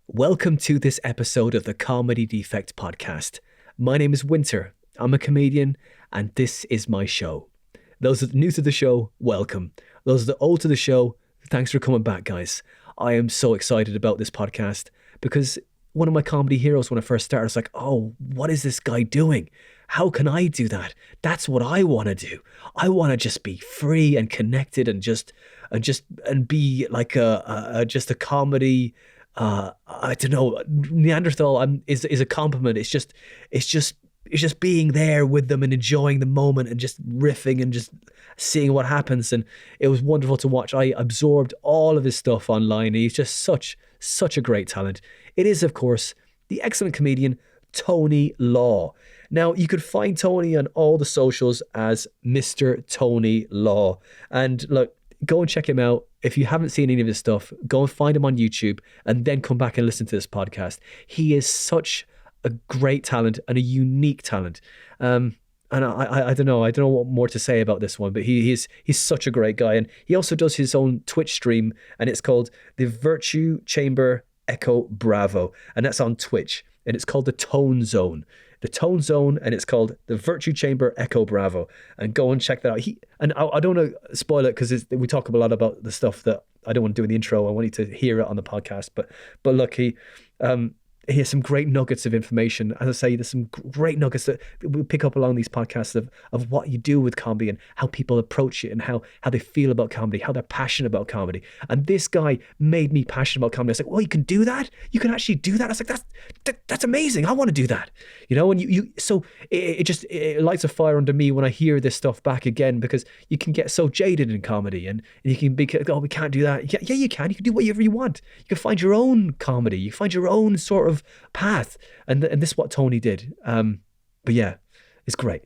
Welcome to this episode of the Comedy Defect podcast. My name is Winter. I'm a comedian, and this is my show. Those that are new to the show, welcome. Those that are old to the show, thanks for coming back, guys. I am so excited about this podcast because one of my comedy heroes when I first started was like, oh, what is this guy doing? How can I do that? That's what I want to do. I want to just be free and connected and be like just a comedy. I don't know. Neanderthal is a compliment. It's just being there with them and enjoying the moment and just riffing and just seeing what happens. And it was wonderful to watch. I absorbed all of his stuff online. He's just such a great talent. It is, of course, the excellent comedian Tony Law. Now, you could find Tony on all the socials as Mr. Tony Law. And look, go and check him out. If you haven't seen any of his stuff, go and find him on YouTube and then come back and listen to this podcast. He is such a great talent and a unique talent. And I don't know what more to say about this one, but he's such a great guy. And he also does his own Twitch stream, and it's called the Virtue Chamber Echo Bravo. And that's on Twitch. And it's called the Tone Zone. The Tone Zone, and it's called the Virtue Chamber Echo Bravo. And go and check that out. I don't want to spoil it because we talk a lot about the stuff that I don't want to do in the intro. I want you to hear it on the podcast. But look, he has some great nuggets of information. As I say, there's some great nuggets that we pick up along these podcasts of what you do with comedy and how people approach it and how they feel about comedy, how they're passionate about comedy. And this guy made me passionate about comedy. I was like, well, you can do that? You can actually do that? I was like, that's amazing. I want to do that. You know, and so it lights a fire under me when I hear this stuff back again, because you can get so jaded in comedy and you can be, oh, we can't do that. Yeah, you can. You can do whatever you want. You can find your own comedy. You can find your own sort of path, and this is what Tony did. But yeah, it's great.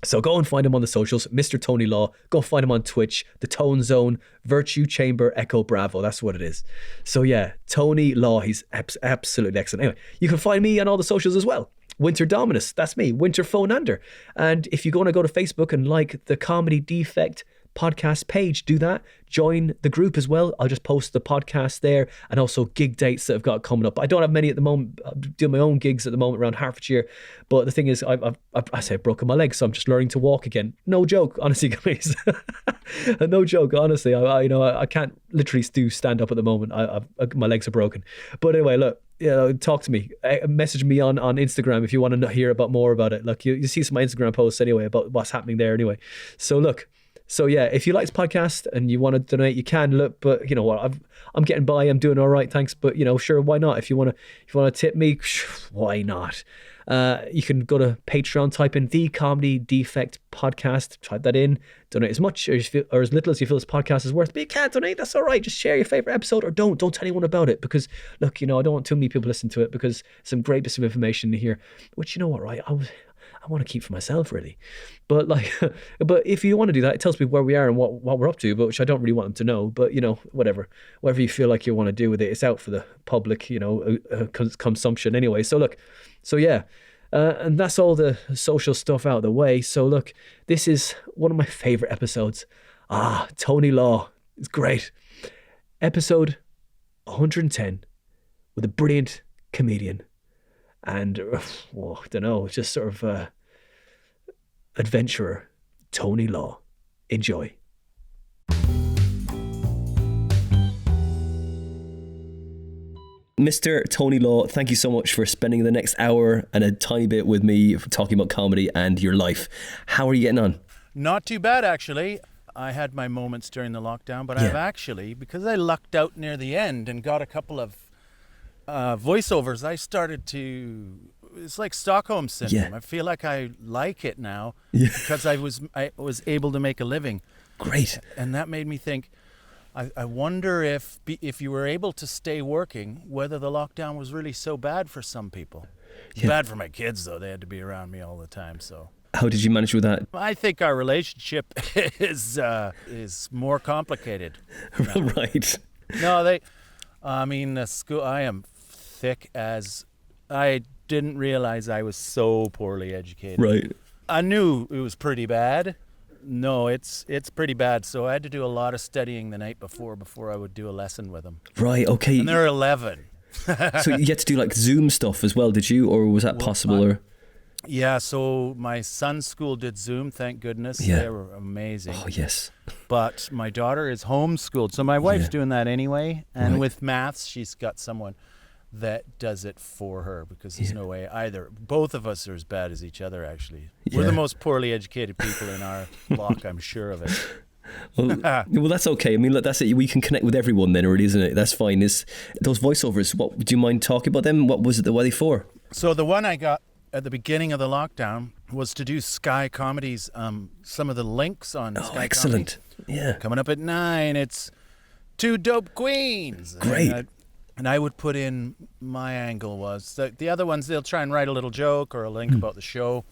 So go and find him on the socials, Mr. Tony Law. Go find him on Twitch, the Tone Zone, Virtue Chamber Echo Bravo. That's what it is. So yeah, Tony Law, he's absolutely excellent. Anyway, you can find me on all the socials as well. Winter Dominus, that's me, Winter Phonander. And if you're going to go to Facebook and like the Comedy Defect podcast page, do that. Join the group as well. I'll just post the podcast there, and also gig dates that I've got coming up. I don't have many at the moment. I'm doing my own gigs at the moment around Hertfordshire, but the thing is, I've broken my leg, so I'm just learning to walk again. No joke, honestly, guys. No joke, honestly. I can't literally do stand up at the moment. My legs are broken. But anyway, look. Talk to me. Message me on Instagram if you want to hear more about it. Look, you see some of my Instagram posts anyway about what's happening there anyway. So look. So yeah, if you like this podcast and you want to donate, you can. Look, but you know what? I'm getting by. I'm doing all right, thanks. But sure, why not? If you want to tip me, why not? You can go to Patreon, type in the Comedy Defect podcast, type that in, donate as much or as little as you feel this podcast is worth. But you can't donate, that's all right. Just share your favorite episode, or don't tell anyone about it, because look, I don't want too many people listening to it, because some great bits of information here, which, you know what, right? I want to keep for myself, really. But but if you want to do that, it tells me where we are and what we're up to, but which I don't really want them to know. But whatever you feel like you want to do with it, it's out for the public, consumption anyway. So look, so yeah, and that's all the social stuff out of the way. So look, this is one of my favorite episodes. Tony Law is great. Episode 110 with a brilliant comedian. And, I don't know, just sort of adventurer, Tony Law. Enjoy. Mr. Tony Law, thank you so much for spending the next hour and a tiny bit with me talking about comedy and your life. How are you getting on? Not too bad, actually. I had my moments during the lockdown, but I've actually, because I lucked out near the end and got a couple of voiceovers, I started to, it's like Stockholm syndrome. I feel like I like it now because I was able to make a living. Great. And that made me think, I wonder if you were able to stay working, whether the lockdown was really so bad for some people. Bad for my kids, though. They had to be around me all the time. So how did you manage with that? I think our relationship is more complicated. Right. No, the school, I am thick as, I didn't realize I was so poorly educated. Right. I knew it was pretty bad. No, it's pretty bad. So I had to do a lot of studying the night before I would do a lesson with them. Right, okay. And they're 11. So you had to do like Zoom stuff as well, did you? Or was that possible? Or Yeah, so my son's school did Zoom, thank goodness. Yeah. They were amazing. Oh, yes. But my daughter is homeschooled, so my wife's doing that anyway. And with maths, she's got someone that does it for her because there's no way either. Both of us are as bad as each other, actually. We're the most poorly educated people in our block, I'm sure of it. Well, that's okay. I mean, look, that's it. We can connect with everyone then, really, isn't it? That's fine. Is those voiceovers, what do you mind talking about them? What was it? What are they for? So the one I got at the beginning of the lockdown was to do Sky Comedy's, some of the links on Sky excellent. Comedy. Yeah. Coming up at 9, it's Two Dope Queens. Great. And I would put in, my angle was, the other ones, they'll try and write a little joke or a link about the show.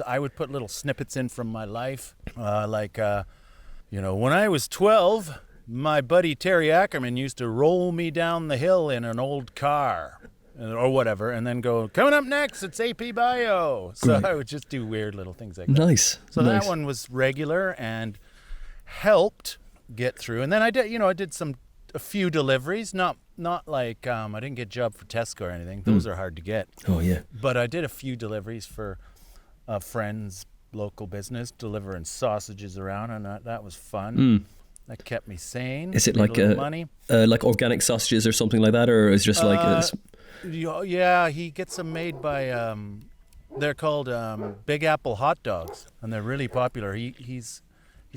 I would put little snippets in from my life, when I was 12, my buddy Terry Ackerman used to roll me down the hill in an old car or whatever, and then go, coming up next, it's AP Bio. So I would just do weird little things like that. Nice. So that one was regular and helped get through. And then I did a few deliveries, not like, I didn't get a job for Tesco or anything. Those are hard to get. Oh, yeah. But I did a few deliveries for friends' local business, delivering sausages around, and that was fun. That kept me sane. Is it like money? Like organic sausages or something like that, or is it just like? Yeah, he gets them made by. They're called Big Apple hot dogs, and they're really popular. He's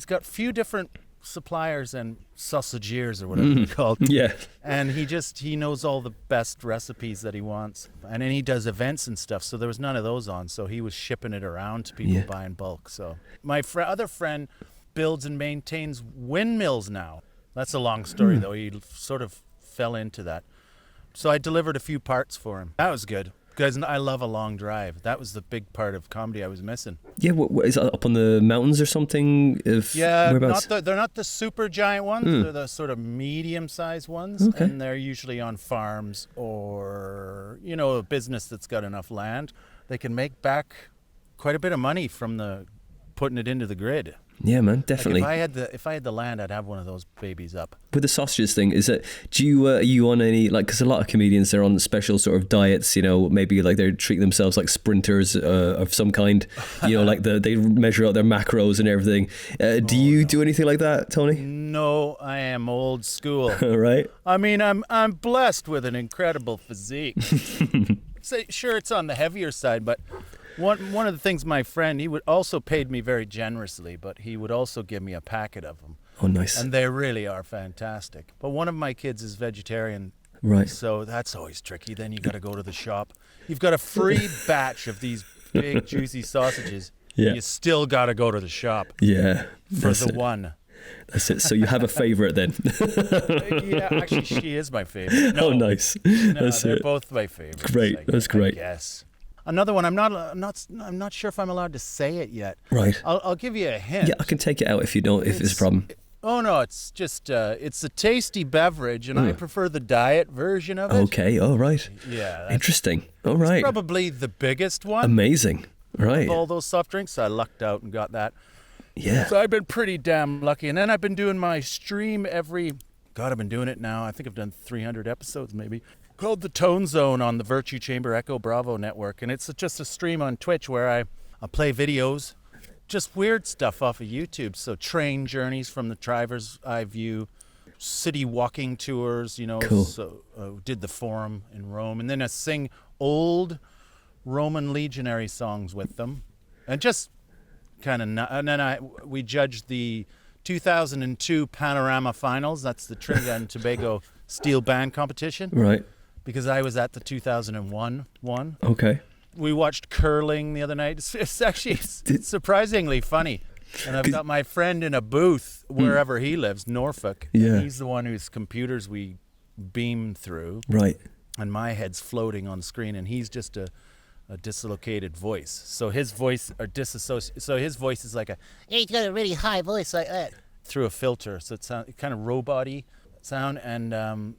got a few different suppliers and sausagiers or whatever they're called. Yeah. And he knows all the best recipes that he wants. And then he does events and stuff. So there was none of those on. So he was shipping it around to people buying bulk. So my other friend builds and maintains windmills now. That's a long story though. He sort of fell into that. So I delivered a few parts for him. That was good. Because I love a long drive. That was the big part of comedy I was missing. Yeah, what is that, up on the mountains or something? They're not the super giant ones. They're the sort of medium-sized ones. Okay. And they're usually on farms or, a business that's got enough land. They can make back quite a bit of money from putting it into the grid. Yeah, man, definitely. Like if I had the land, I'd have one of those babies up. With the sausages thing, are you on any, like, because a lot of comedians, they're on special sort of diets, maybe like they treat themselves like sprinters of some kind, like they measure out their macros and everything. Do you do anything like that, Tony? No, I am old school. Right. I mean, I'm blessed with an incredible physique. So, sure, it's on the heavier side, but one of the things my friend, he would also paid me very generously, but he would also give me a packet of them. Oh, nice. And they really are fantastic. But one of my kids is vegetarian. Right. So that's always tricky. Then you got to go to the shop. You've got a free batch of these big, juicy sausages. Yeah. You still got to go to the shop. Yeah. For the one. That's it. So you have a favourite then? Yeah, actually, she is my favourite. No, oh, nice. They're both my favourites. Great. That's great. Yes. Another one. I'm not sure if I'm allowed to say it yet. Right. I'll give you a hint. Yeah, I can take it out if you don't. If it's a problem. Oh no, it's just it's a tasty beverage, and I prefer the diet version of it. Okay. All right. Yeah. Interesting. All right. It's probably the biggest one. Amazing. Right. Of all those soft drinks, I lucked out and got that. Yeah. So I've been pretty damn lucky, and then I've been doing my stream I've been doing it now. I think I've done 300 episodes maybe. Called The Tone Zone on the Virtue Chamber Echo Bravo network, and it's just a stream on Twitch where I play videos, just weird stuff off of YouTube. So train journeys from the driver's eye view, city walking tours, Cool. So did the Forum in Rome, and then I sing old Roman legionary songs with them, and just kind of. And then we judged the 2002 Panorama Finals. That's the Trinidad and Tobago steel band competition. Right. Because I was at the 2001 one. Okay. We watched curling the other night. It's actually surprisingly funny. And I've got my friend in a booth wherever he lives, Norfolk. Yeah. He's the one whose computers we beam through. Right. And my head's floating on screen, and he's just a dislocated voice. So his voice So his voice is like he's got a really high voice like that through a filter. So it's kind of robot-y sound, and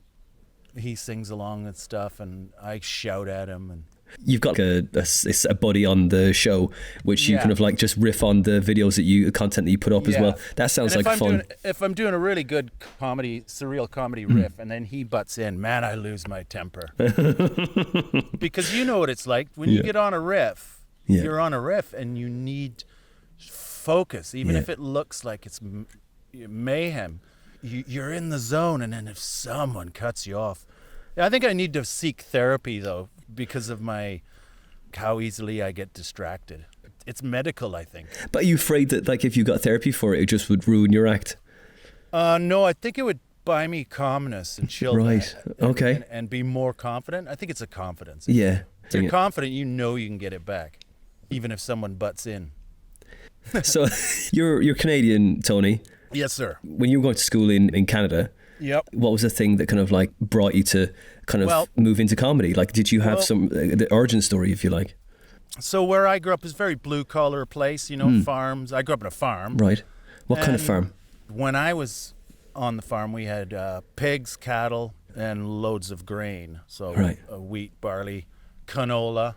he sings along and stuff, and I shout at him, and You've got a buddy on the show, which you kind of like just riff on the videos the content that you put up as well. That sounds like fun. If I'm doing a really good comedy, surreal comedy riff, and then he butts in, man, I lose my temper. Because you know what it's like when you get on a riff. You're on a riff and you need focus, even if it looks like it's mayhem. You're in the zone, and then if someone cuts you off, I think I need to seek therapy though, because of how easily I get distracted. It's medical, I think. But are you afraid that like if you got therapy for it, it just would ruin your act? No, I think it would buy me calmness and chill. Right. Okay. And be more confident. I think it's a confidence. Yeah. If you're confident, you know you can get it back, even if someone butts in. So you're Canadian, Tony. Yes, sir. When you were going to school in Canada, what was the thing that kind of like brought you to kind of move into comedy? Like, did you have the origin story, if you like? So where I grew up is a very blue collar place, farms. I grew up in a farm. Right. What kind of farm? When I was on the farm, we had pigs, cattle, and loads of grain. So wheat, barley, canola.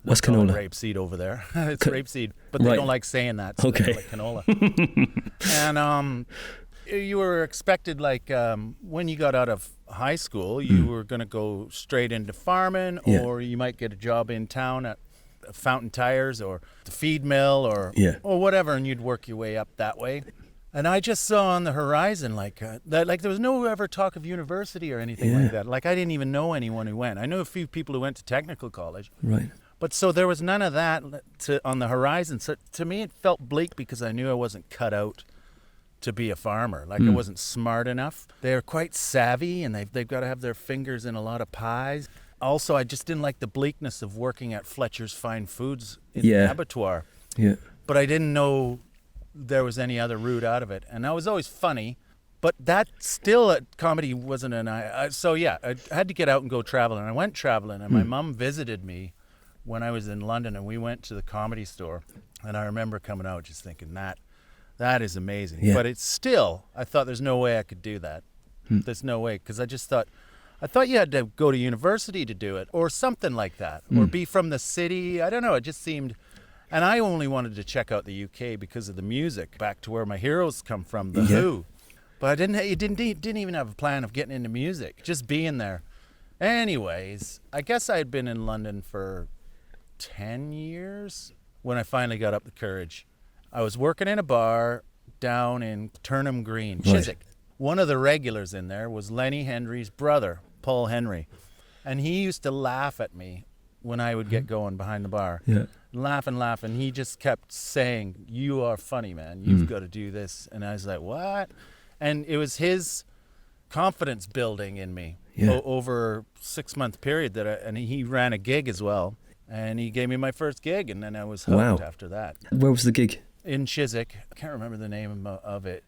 What's canola? Rapeseed over there. It's rapeseed, but they don't like saying that. So they like canola. And you were expected, like, when you got out of high school, you were going to go straight into farming, or you might get a job in town at Fountain Tires or the feed mill or whatever, and you'd work your way up that way. And I just saw on the horizon that there was no ever talk of university or anything like that. Like, I didn't even know anyone who went. I knew a few people who went to technical college. Right. But so there was none of that on the horizon. So to me, it felt bleak because I knew I wasn't cut out to be a farmer. Like, I wasn't smart enough. They're quite savvy, and they've got to have their fingers in a lot of pies. Also, I just didn't like the bleakness of working at Fletcher's Fine Foods in the abattoir. Yeah. But I didn't know there was any other route out of it. And I was always funny, but that still comedy wasn't so I had to get out and go traveling. I went traveling, and my mom visited me when I was in London, and we went to the Comedy Store. And I remember coming out just thinking that is amazing. Yeah. But it's still, I thought there's no way I could do that. There's no way, because I thought you had to go to university to do it, or something like that, or be from the city. I don't know. It just seemed, and I only wanted to check out the UK because of the music, back to where my heroes come from, the Who. But I didn't even have a plan of getting into music, just being there. Anyways, I guess I had been in London for 10 years when I finally got up the courage. I was working in a bar down in Turnham Green, Chiswick. One of the regulars in there was Lenny Henry's brother, Paul Henry. And he used to laugh at me when I would get going behind the bar. Yeah. Laugh and laugh. And he just kept saying, "You are funny, man. You've got to do this." And I was like, what? And it was his confidence building in me over a 6-month period and he ran a gig as well. And he gave me my first gig, and then I was hooked after that. Where was the gig? In Chiswick. I can't remember the name of it.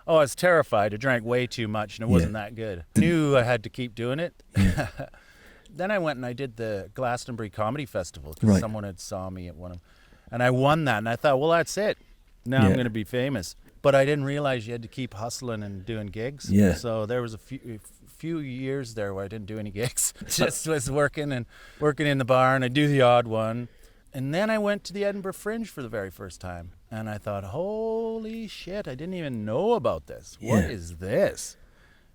Oh, I was terrified. I drank way too much, and it wasn't that good. I knew I had to keep doing it. Then I went and I did the Glastonbury Comedy Festival because someone had saw me at one of them. And I won that, and I thought, well, that's it. Now I'm going to be famous. But I didn't realize you had to keep hustling and doing gigs. Yeah. So there was a few years there where I didn't do any gigs. Just was working in the bar, and I'd do the odd one. And then I went to the Edinburgh Fringe for the very first time. And I thought, holy shit, I didn't even know about this. What is this?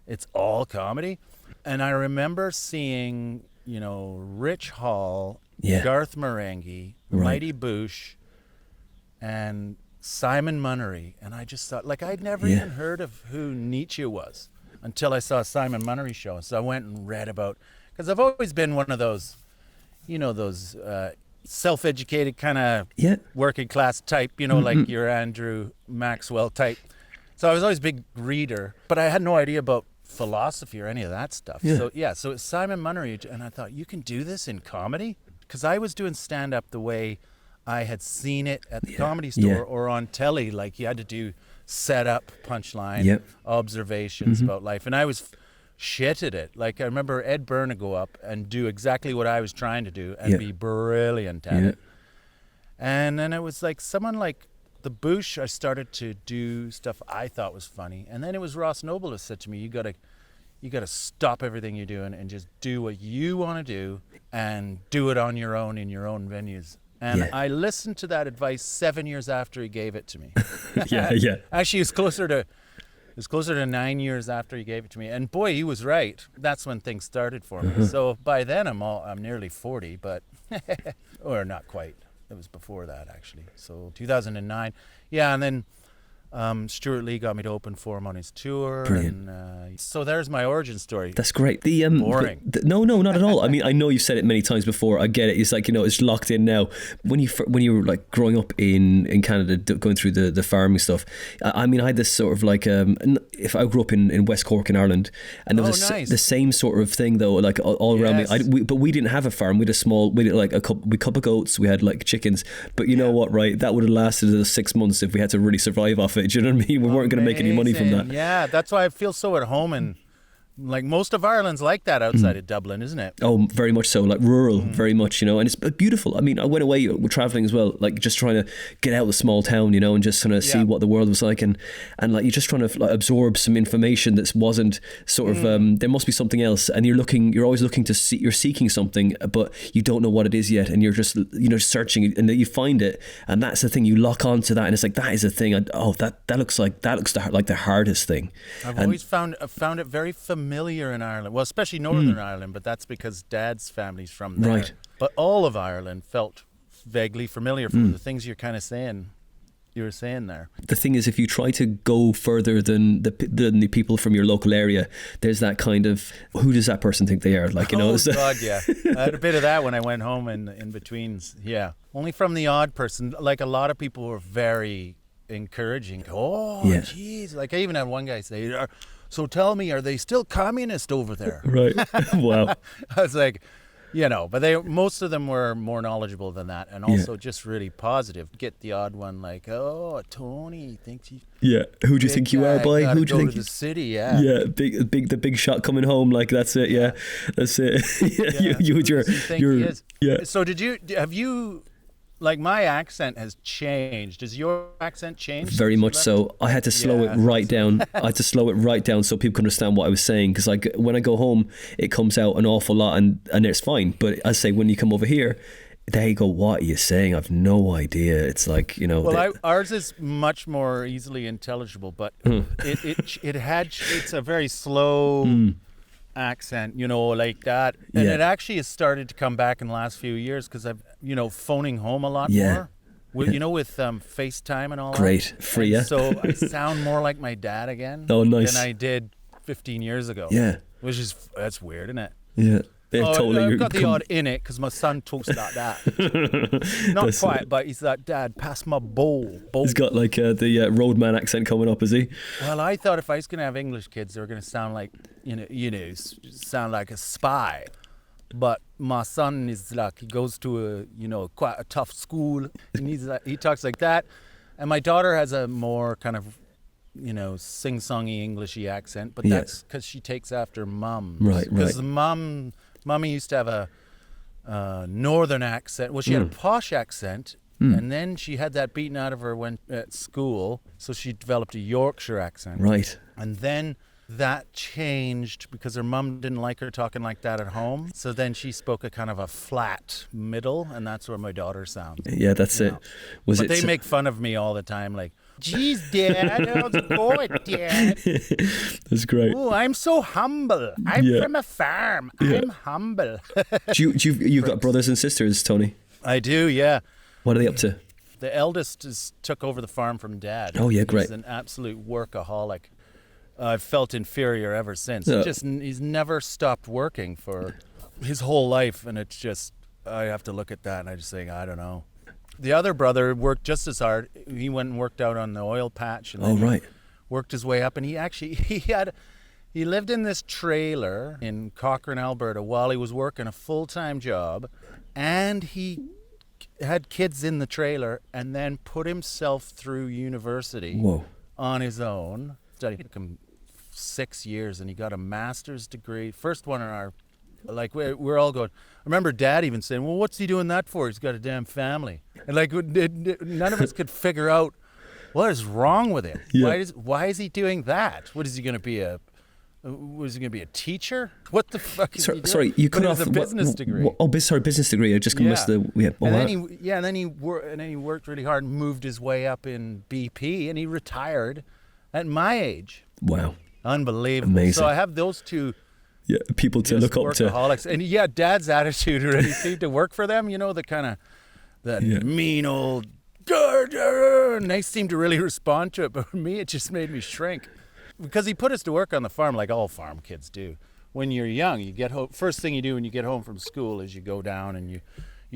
It's all comedy. And I remember seeing, Rich Hall, Garth Marenghi, Mighty Boosh, and Simon Munnery. And I just thought, I'd never even heard of who Nietzsche was until I saw a Simon Munnery show. So I went and read about, because I've always been one of those, those self-educated kind of working class type, like your Andrew Maxwell type. So I was always a big reader, but I had no idea about philosophy or any of that stuff. So it's Simon Munnery, and I thought, you can do this in comedy? Because I was doing stand-up the way I had seen it at the Comedy Store or on telly, like you had to do setup, punchline, observations about life. And I was shit at it. Like, I remember Ed Byrne would go up and do exactly what I was trying to do and be brilliant at it. And then it was like someone like the Boosh, I started to do stuff I thought was funny. And then it was Ross Noble who said to me, you you got to stop everything you're doing and just do what you want to do and do it on your own in your own venues. And I listened to that advice 7 years after he gave it to me. Yeah. Actually, it was closer to 9 years after he gave it to me. And boy, he was right. That's when things started for me. So by then I'm nearly 40, but or not quite. It was before that, actually. So 2009. Yeah, and then Stewart Lee got me to open for him on his tour. Brilliant. And, so there's my origin story. That's great. Boring. No, not at all. I mean, I know you've said it many times before. I get it. It's like, it's locked in now. When you were like growing up in Canada, going through the farming stuff, I mean, I had this sort of like, if I grew up in West Cork in Ireland, and there was nice. the same sort of thing though, like all around me. But we didn't have a farm. We had like a couple goats. We had like chickens. But you know what, right? That would have lasted 6 months if we had to really survive off it. Do you know what I mean? We weren't going to make any money from that. Yeah, that's why I feel so at home, and like most of Ireland's like that outside of Dublin, isn't it? Oh, very much so, like rural, very much, and it's beautiful. I mean, I went away traveling as well, like just trying to get out of the small town, and just kind of see what the world was like, and like you're just trying to like absorb some information that wasn't sort of there must be something else, and you're always looking to see, you're seeking something, but you don't know what it is yet, and you're just searching, and then you find it, and that's the thing, you lock onto that, and it's like that is the thing. That looks like the hardest thing. I've always found it very familiar in Ireland, well, especially Northern Ireland, but that's because Dad's family's from there. Right. But all of Ireland felt vaguely familiar from the things you're kind of saying. You were saying there. The thing is, if you try to go further than the people from your local area, there's that kind of, who does that person think they are? Like, Oh God, yeah. I had a bit of that when I went home in betweens. Yeah, only from the odd person. Like a lot of people were very encouraging. Oh, geez. Like I even had one guy say, "So tell me, are they still communist over there?" Right. Wow. I was like, but most of them were more knowledgeable than that, and also just really positive. Get the odd one like, "Oh, Tony thinks he." Yeah. Who do you think you are, boy? Who do you think? To the city, yeah. Yeah, the big shot coming home, like that's it. Yeah, that's it. Yeah. So have you? Like my accent has changed. Has your accent changed? Very much so. I had to slow it right down. I had to slow it right down so people could understand what I was saying. Because like when I go home, it comes out an awful lot, and it's fine. But I say when you come over here, they go, "What are you saying? I've no idea." It's like Well, ours is much more easily intelligible, but it's a very slow. Accent, like that, and it actually has started to come back in the last few years because I've, phoning home a lot more. With FaceTime and all. Great, that. free, yeah. So I sound more like my dad again. Oh, nice. Than I did 15 years ago. Yeah, that's weird, isn't it? Yeah. Totally. I've got the odd in it because my son talks like that. Not quite, but he's like, "Dad, pass my bowl." He's got like the roadman accent coming up, is he? Well, I thought if I was going to have English kids, they were going to sound like, sound like a spy. But my son is like, he goes to quite a tough school, and he talks like that. And my daughter has a more kind of, sing-songy Englishy accent, but that's because she takes after mum. Right. Because Mummy used to have a northern accent. Well, she had a posh accent, and then she had that beaten out of her when at school, so she developed a Yorkshire accent. Right. And then that changed because her mum didn't like her talking like that at home. So then she spoke a kind of a flat middle, and that's where my daughter sounds. Yeah, that's it. But they make fun of me all the time, like, "Geez, Dad, how's it going, Dad?" That's great. "Oh, I'm so humble. I'm from a farm. I'm humble." You've got brothers and sisters, Tony? I do, yeah. What are they up to? The eldest took over the farm from Dad. Oh, yeah, great. He's an absolute workaholic. I've felt inferior ever since. He's never stopped working for his whole life, and it's just, I have to look at that and I just think, I don't know. The other brother worked just as hard. He went and worked out on the oil patch, and then worked his way up, and he lived in this trailer in Cochrane, Alberta, while he was working a full-time job, and he had kids in the trailer, and then put himself through university on his own. Studied. It took him 6 years, and he got a master's degree. First one in our, like, we're all going. I remember Dad even saying, "Well, what's he doing that for? He's got a damn family." And like, none of us could figure out what is wrong with him. Yeah. Why is he doing that? What is he going to be, a Was he going to be a teacher? What the fuck is he doing? Sorry, you cut off. It was a business degree. Business degree. I just missed the. Yeah. And then he worked really hard and moved his way up in BP, and he retired at my age. Wow. Unbelievable. Amazing. So I have those two. Yeah, people to look up to. Workaholics. And Dad's attitude really seemed to work for them. The kind of that mean old. And they seemed to really respond to it, but for me, it just made me shrink. Because he put us to work on the farm like all farm kids do. When you're young, you get home. First thing you do when you get home from school is you go down and you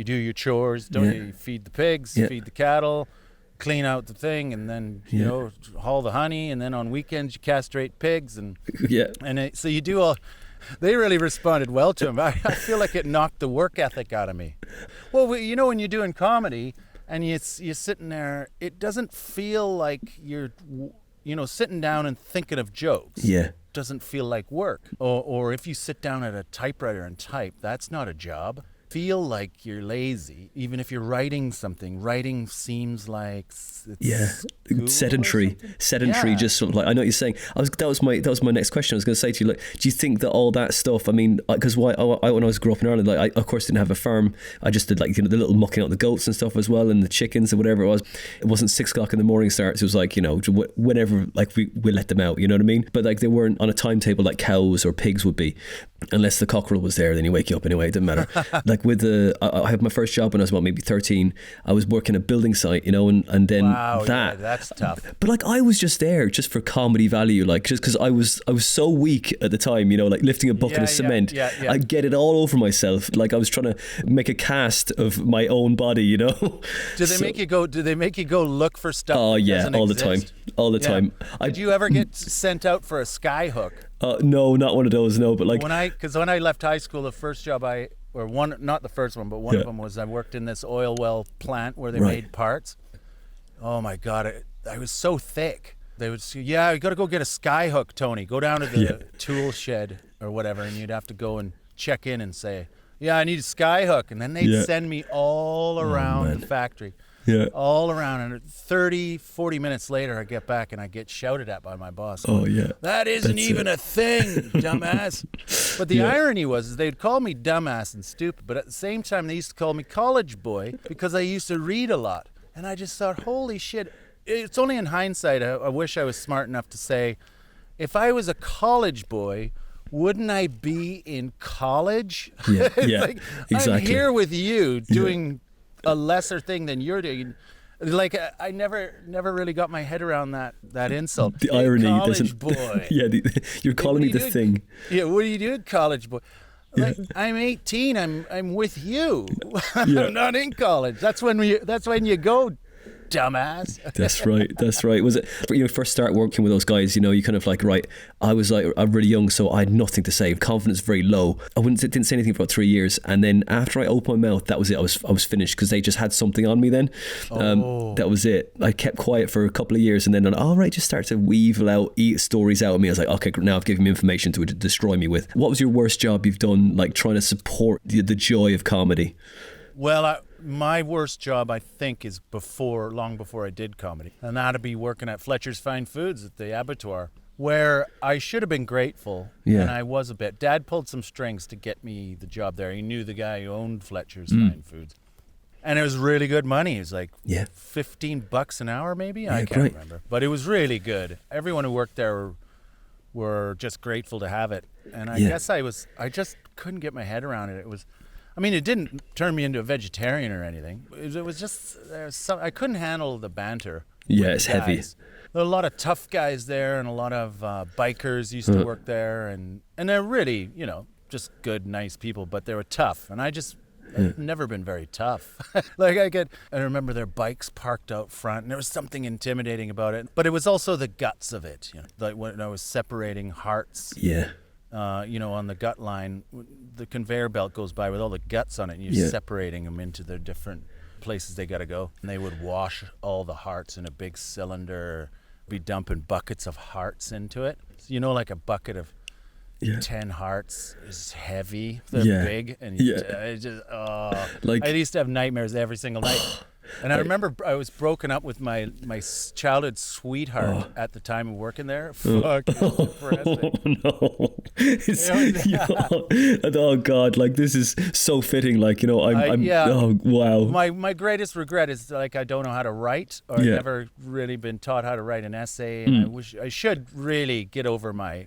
do your chores, don't you? You feed the pigs, feed the cattle, clean out the thing, and then haul the honey. And then on weekends you castrate pigs, and so you do all. They really responded well to him. I feel like it knocked the work ethic out of me. Well, when you're doing comedy and you're sitting there, it doesn't feel like you're. Sitting down and thinking of jokes doesn't feel like work. Or if you sit down at a typewriter and type, that's not a job. Feel like you're lazy, even if you're writing something. Writing seems like it's sedentary. Just sort of like, I know what you're saying. That was my next question. I was going to say to you, like, do you think that all that stuff? I mean, because when I was growing up in Ireland, like, I of course didn't have a farm. I just did like the little mucking out the goats and stuff as well, and the chickens and whatever it was. It wasn't 6 o'clock in the morning starts. It was like whenever like we let them out. You know what I mean? But like they weren't on a timetable like cows or pigs would be, unless the cockerel was there. Then you wake you up anyway. It didn't matter. Like I had my first job when I was maybe 13. I was working a building site, and then that's tough. But like I was just there just for comedy value, like just because I was so weak at the time, like lifting a bucket of cement. I get it all over myself. Like I was trying to make a cast of my own body, Do they make you go? Do they make you go look for stuff? Oh yeah, all exist? the time. Did you ever get sent out for a sky hook? No, not one of those. No, but like when I left high school, the first job not the first one, but one of them was I worked in this oil well plant where they made parts. Oh my God, I was so thick. They would say, you got to go get a sky hook, Tony. Go down to the tool shed or whatever, and you'd have to go and check in and say, I need a sky hook. And then they'd send me all around the factory. Yeah. All around. And 30, 40 minutes later, I get back and I get shouted at by my boss. Oh, yeah. That isn't even a thing, dumbass. But the irony was they'd call me dumbass and stupid, but at the same time, they used to call me college boy because I used to read a lot. And I just thought, holy shit. It's only in hindsight, I wish I was smart enough to say, if I was a college boy, wouldn't I be in college? Yeah, like, exactly. I'm here with you doing a lesser thing than you're doing. Like I never really got my head around that insult. The irony, college boy. You're calling me the thing. Yeah, what are you doing, college boy? Like, I'm 18. I'm with you. I'm not in college. That's when you go, dumbass. That's right. Was it when you first start working with those guys? You kind of like, right, I was like, I'm really young, so I had nothing to say. Confidence very low. I didn't say anything for about 3 years, and then after I opened my mouth, that was it. I was finished because they just had something on me. Then that was it. I kept quiet for a couple of years, and then just start to weevil out stories out of me. I was like, okay, now I've given him information to destroy me with. What was your worst job you've done, like trying to support the joy of comedy? Well, my worst job, I think, is long before I did comedy. And that'd be working at Fletcher's Fine Foods at the abattoir, where I should have been grateful, and I was a bit. Dad pulled some strings to get me the job there. He knew the guy who owned Fletcher's Fine Foods. And it was really good money. It was like $15 an hour, maybe? I can't remember. But it was really good. Everyone who worked there were just grateful to have it. And I guess I just couldn't get my head around it. It didn't turn me into a vegetarian or anything. It was just, I couldn't handle the banter. Yeah, it's heavy. There were a lot of tough guys there, and a lot of bikers used to work there, and they're really, just good, nice people, but they were tough. And I've never been very tough. I remember their bikes parked out front, and there was something intimidating about it. But it was also the guts of it, like when I was separating hearts. Yeah. On the gut line, the conveyor belt goes by with all the guts on it, and you're separating them into the different places they got to go. And they would wash all the hearts in a big cylinder, be dumping buckets of hearts into it. So, like a bucket of 10 hearts is heavy. They're big, and I used to have nightmares every single night. And I remember I was broken up with my childhood sweetheart at the time of working there. Fuck, it was depressing. Oh no! Oh God! Like this is so fitting. Like Oh wow! My greatest regret is like I don't know how to write, or I've never really been taught how to write an essay, and I wish I should really get over my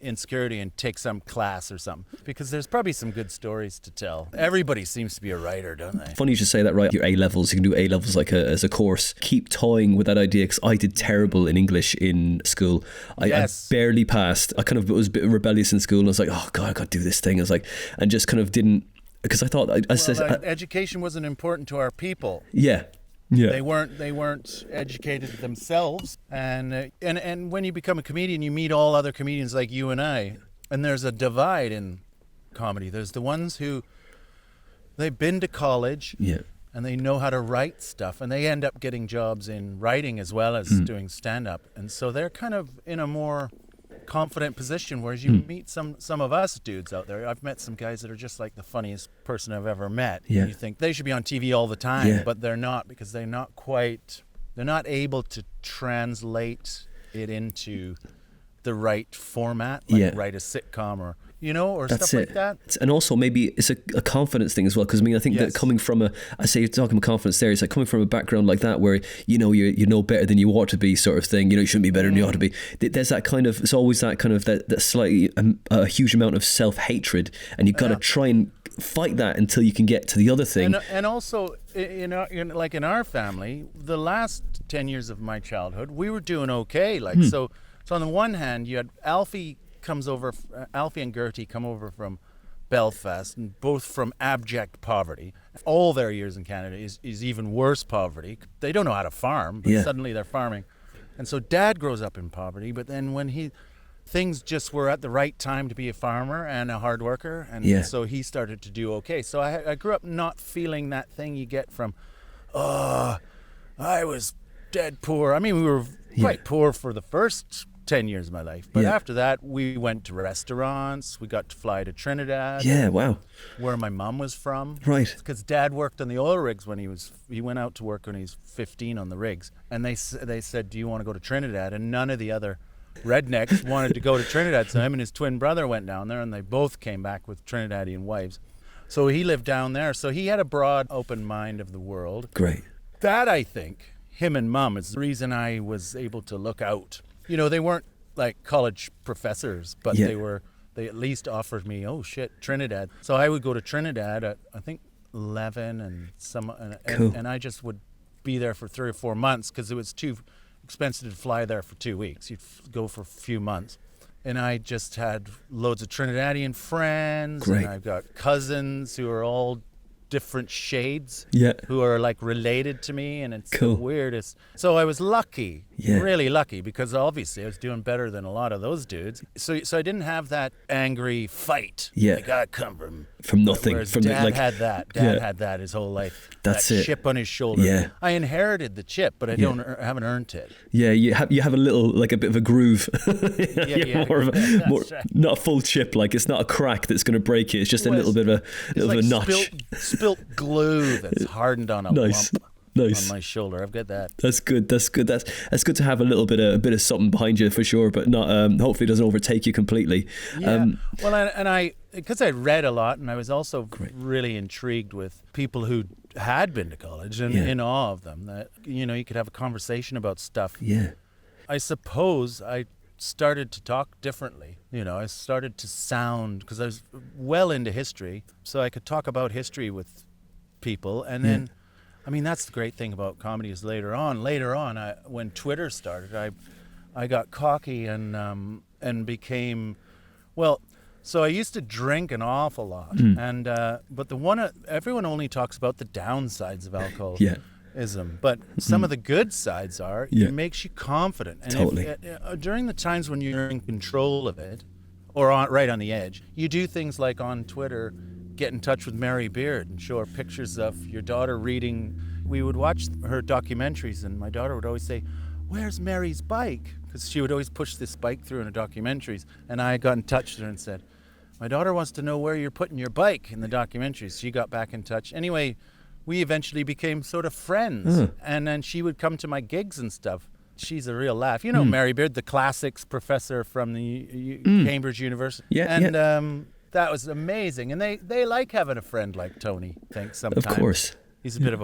insecurity and take some class or something, because there's probably some good stories to tell. Everybody seems to be a writer, don't they? Funny you should say that, right? Your A-levels, you can do A-levels like as a course. Keep toying with that idea, because I did terrible in English in school. I barely passed. I kind of was a bit rebellious in school, and I was like, oh God, I got to do this thing. I was like, and just kind of didn't, because I thought education wasn't important to our people. Yeah. They weren't educated themselves, and when you become a comedian, you meet all other comedians like you and I, and there's a divide in comedy. There's the ones who they've been to college, and they know how to write stuff, and they end up getting jobs in writing as well as doing stand-up, and so they're kind of in a more confident position, whereas you meet some of us dudes out there. I've met some guys that are just like the funniest person I've ever met. And you think they should be on TV all the time, but they're not, because they're not able to translate it into the right format, like write a sitcom or stuff like that. And also maybe it's a confidence thing as well, because I think that coming from I say you're talking about confidence there, it's like coming from a background like that where you know better than you ought to be sort of thing, you shouldn't be better than you ought to be. There's that kind of, it's always that kind of that slightly a huge amount of self-hatred, and you've got to try and fight that until you can get to the other thing. And also like in our family, the last 10 years of my childhood, we were doing okay, so on the one hand you had Alfie and Gertie come over from Belfast, and both from abject poverty. All their years in Canada is even worse poverty. They don't know how to farm, but suddenly they're farming. And so Dad grows up in poverty, but then when things just were at the right time to be a farmer and a hard worker, and so he started to do okay. So I grew up not feeling that thing you get from, I was dead poor. I mean, we were quite poor for the first 10 years of my life, but after that we went to restaurants. We got to fly to Trinidad, where my mom was from, right? Because Dad worked on the oil rigs when he went out to work when he was 15 on the rigs, and they said, do you want to go to Trinidad? And none of the other rednecks wanted to go to Trinidad, so him and his twin brother went down there, and they both came back with Trinidadian wives. So he lived down there, so he had a broad open mind of the world. Great. That, I think, him and Mum, is the reason I was able to look out. They weren't like college professors, but they at least offered me, Trinidad. So I would go to Trinidad at, I think, 11, and I just would be there for 3 or 4 months, because it was too expensive to fly there for 2 weeks. You'd go for a few months. And I just had loads of Trinidadian friends. Great. And I've got cousins who are all different shades, who are like related to me, and it's the weirdest. So I was lucky, really lucky, because obviously I was doing better than a lot of those dudes. So I didn't have that angry fight. Like, I come from nothing. Whereas Dad had that. Dad had that his whole life. That's that chip on his shoulder. I inherited the chip, but I haven't earned it. You have a little, like a bit of a groove. More not a full chip. Like, it's not a crack that's going to break it. It's just a little bit of a notch. Spilt glue that's hardened on a lump on my shoulder. I've got that. That's good. That's good to have a bit of something behind you, for sure, but not hopefully it doesn't overtake you completely. Because I read a lot, and I was also really intrigued with people who had been to college, and in awe of them, that you could have a conversation about stuff. I suppose I started to talk differently. I started to sound, because I was well into history, so I could talk about history with people. And then, that's the great thing about comedy, is later on, when Twitter started, I got cocky and became, so I used to drink an awful lot, and but everyone only talks about the downsides of alcoholism. But some of the good sides are, it makes you confident. And during the times when you're in control of it, or right on the edge, you do things like on Twitter, get in touch with Mary Beard and show her pictures of your daughter reading. We would watch her documentaries, and my daughter would always say, "Where's Mary's bike?" Because she would always push this bike through in her documentaries. And I got in touch with her and said, "My daughter wants to know where you're putting your bike in the documentaries." She got back in touch. Anyway, we eventually became sort of friends. And then she would come to my gigs and stuff. She's a real laugh. You know Mary Beard, the classics professor from the Cambridge University. That was amazing. And they like having a friend like Tony, I think, sometimes. Of course. He's a bit of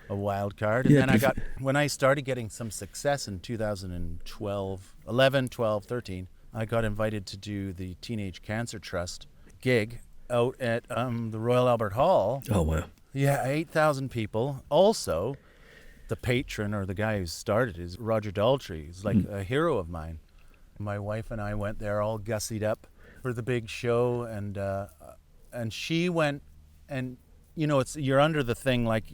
a wild card. And then when I started getting some success in 2012, 11, 12, 13, I got invited to do the Teenage Cancer Trust gig out at the Royal Albert Hall. Oh, wow. Yeah, 8,000 people. Also, the patron, or the guy who started, is Roger Daltrey. He's like a hero of mine. My wife and I went there all gussied up for the big show, and she went, and you're under the thing, like,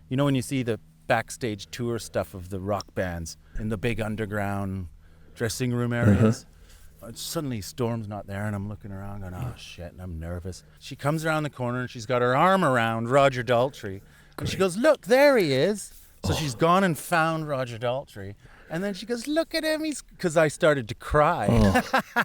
when you see the backstage tour stuff of the rock bands in the big underground dressing room areas. Suddenly Storm's not there, and I'm looking around going, oh shit, and I'm nervous. She comes around the corner and she's got her arm around Roger Daltrey. And she goes, look, there he is. So she's gone and found Roger Daltrey. And then she goes, look at him, because I started to cry.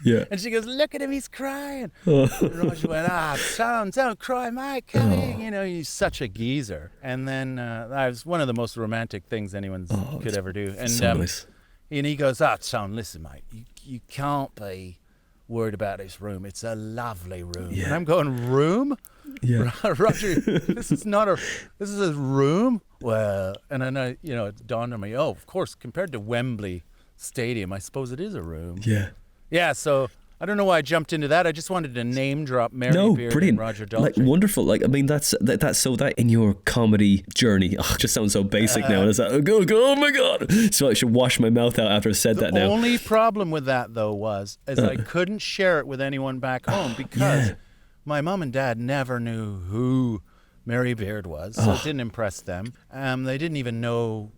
And she goes, look at him, he's crying. And Roger went, don't cry, mate, come in. He's such a geezer. And then that was one of the most romantic things anyone could ever do. And so nice. And he goes, Sean, listen, mate, you can't be worried about this room. It's a lovely room. Yeah. And I'm going, room? Yeah. Roger, this is a room? Well, and then it dawned on me, of course, compared to Wembley Stadium, I suppose it is a room. Yeah. Yeah, so I don't know why I jumped into that. I just wanted to name drop Mary Beard and Roger Daltrey. Like, wonderful. Like, I mean, that's so that in your comedy journey, it just sounds so basic now. And it's like, oh my God. So I should wash my mouth out after I said that now. The only problem with that, though, was I couldn't share it with anyone back home because my mom and dad never knew who Mary Beard was, so it didn't impress them. They didn't even know,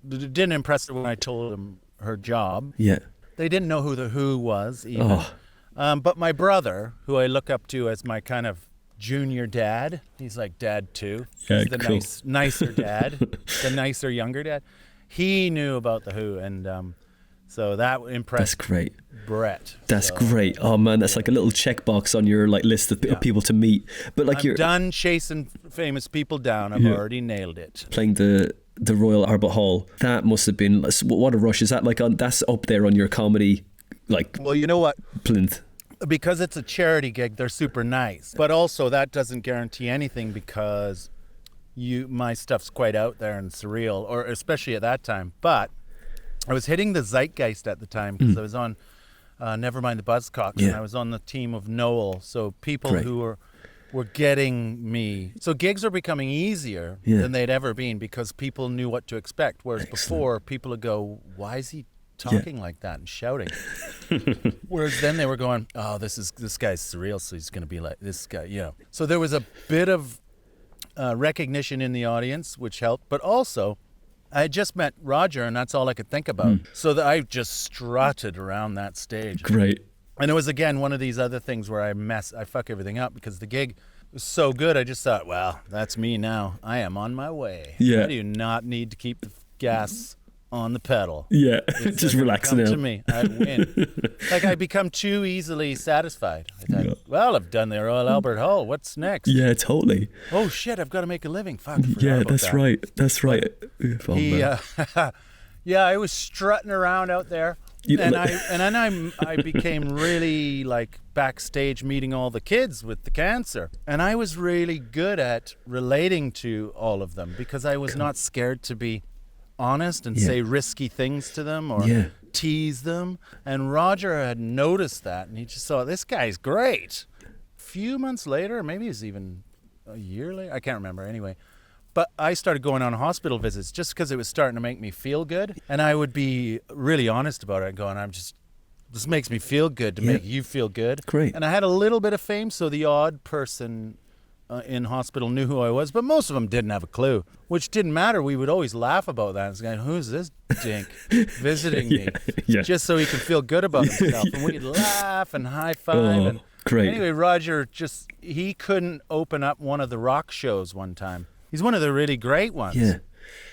it didn't impress her when I told them her job. Yeah. They didn't know who the Who was even. But my brother, who I look up to as my kind of junior dad, he's like dad too. Yeah, he's the nicer dad, the nicer younger dad. He knew about the Who, and so that impressed. That's great. Brett. That's great. Oh man, that's like a little checkbox on your list of people to meet. But like, you're done chasing famous people down. I've already nailed it. Playing the Royal Albert Hall. That must have been what a rush. Is that like that's up there on your comedy? Like, well, you know what? Plinth. Because it's a charity gig, they're super nice. But also that doesn't guarantee anything because my stuff's quite out there and surreal, or especially at that time. But I was hitting the zeitgeist at the time because I was on Nevermind the Buzzcocks, and I was on the team of Noel. So people who were getting me. So gigs are becoming easier than they'd ever been because people knew what to expect. Whereas before, people would go, why is he talking like that and shouting? Whereas then they were going, oh, this guy's surreal, so he's going to be like this guy, So there was a bit of recognition in the audience, which helped. But also, I had just met Roger, and that's all I could think about. So that I just strutted around that stage. Great. And it was, again, one of these other things where I fuck everything up because the gig was so good. I just thought, well, that's me now. I am on my way. Yeah. I do not need to keep the gas on the pedal. Yeah, just relax now. To me, I win. Like, I become too easily satisfied. I thought, well, I've done the Royal Albert Hall. What's next? Yeah, totally. Oh shit, I've got to make a living. Fuck. Yeah, that's right. That's right. I was strutting around out there, and then I became really like backstage meeting all the kids with the cancer, and I was really good at relating to all of them because I was not scared to be honest and say risky things to them or tease them. And Roger had noticed that, and he just thought, this guy's great. A few months later, maybe it was even a year later, I can't remember anyway, but I started going on hospital visits just because it was starting to make me feel good. And I would be really honest about it, going, this makes me feel good to make you feel good. Great. And I had a little bit of fame, so the odd person in hospital knew who I was, but most of them didn't have a clue, which didn't matter. We would always laugh about that. It's like, who's this dink visiting me? Just so he could feel good about himself. And we'd laugh and high five. Great. Anyway, Roger he couldn't open up one of the rock shows one time. He's one of the really great ones. Yeah.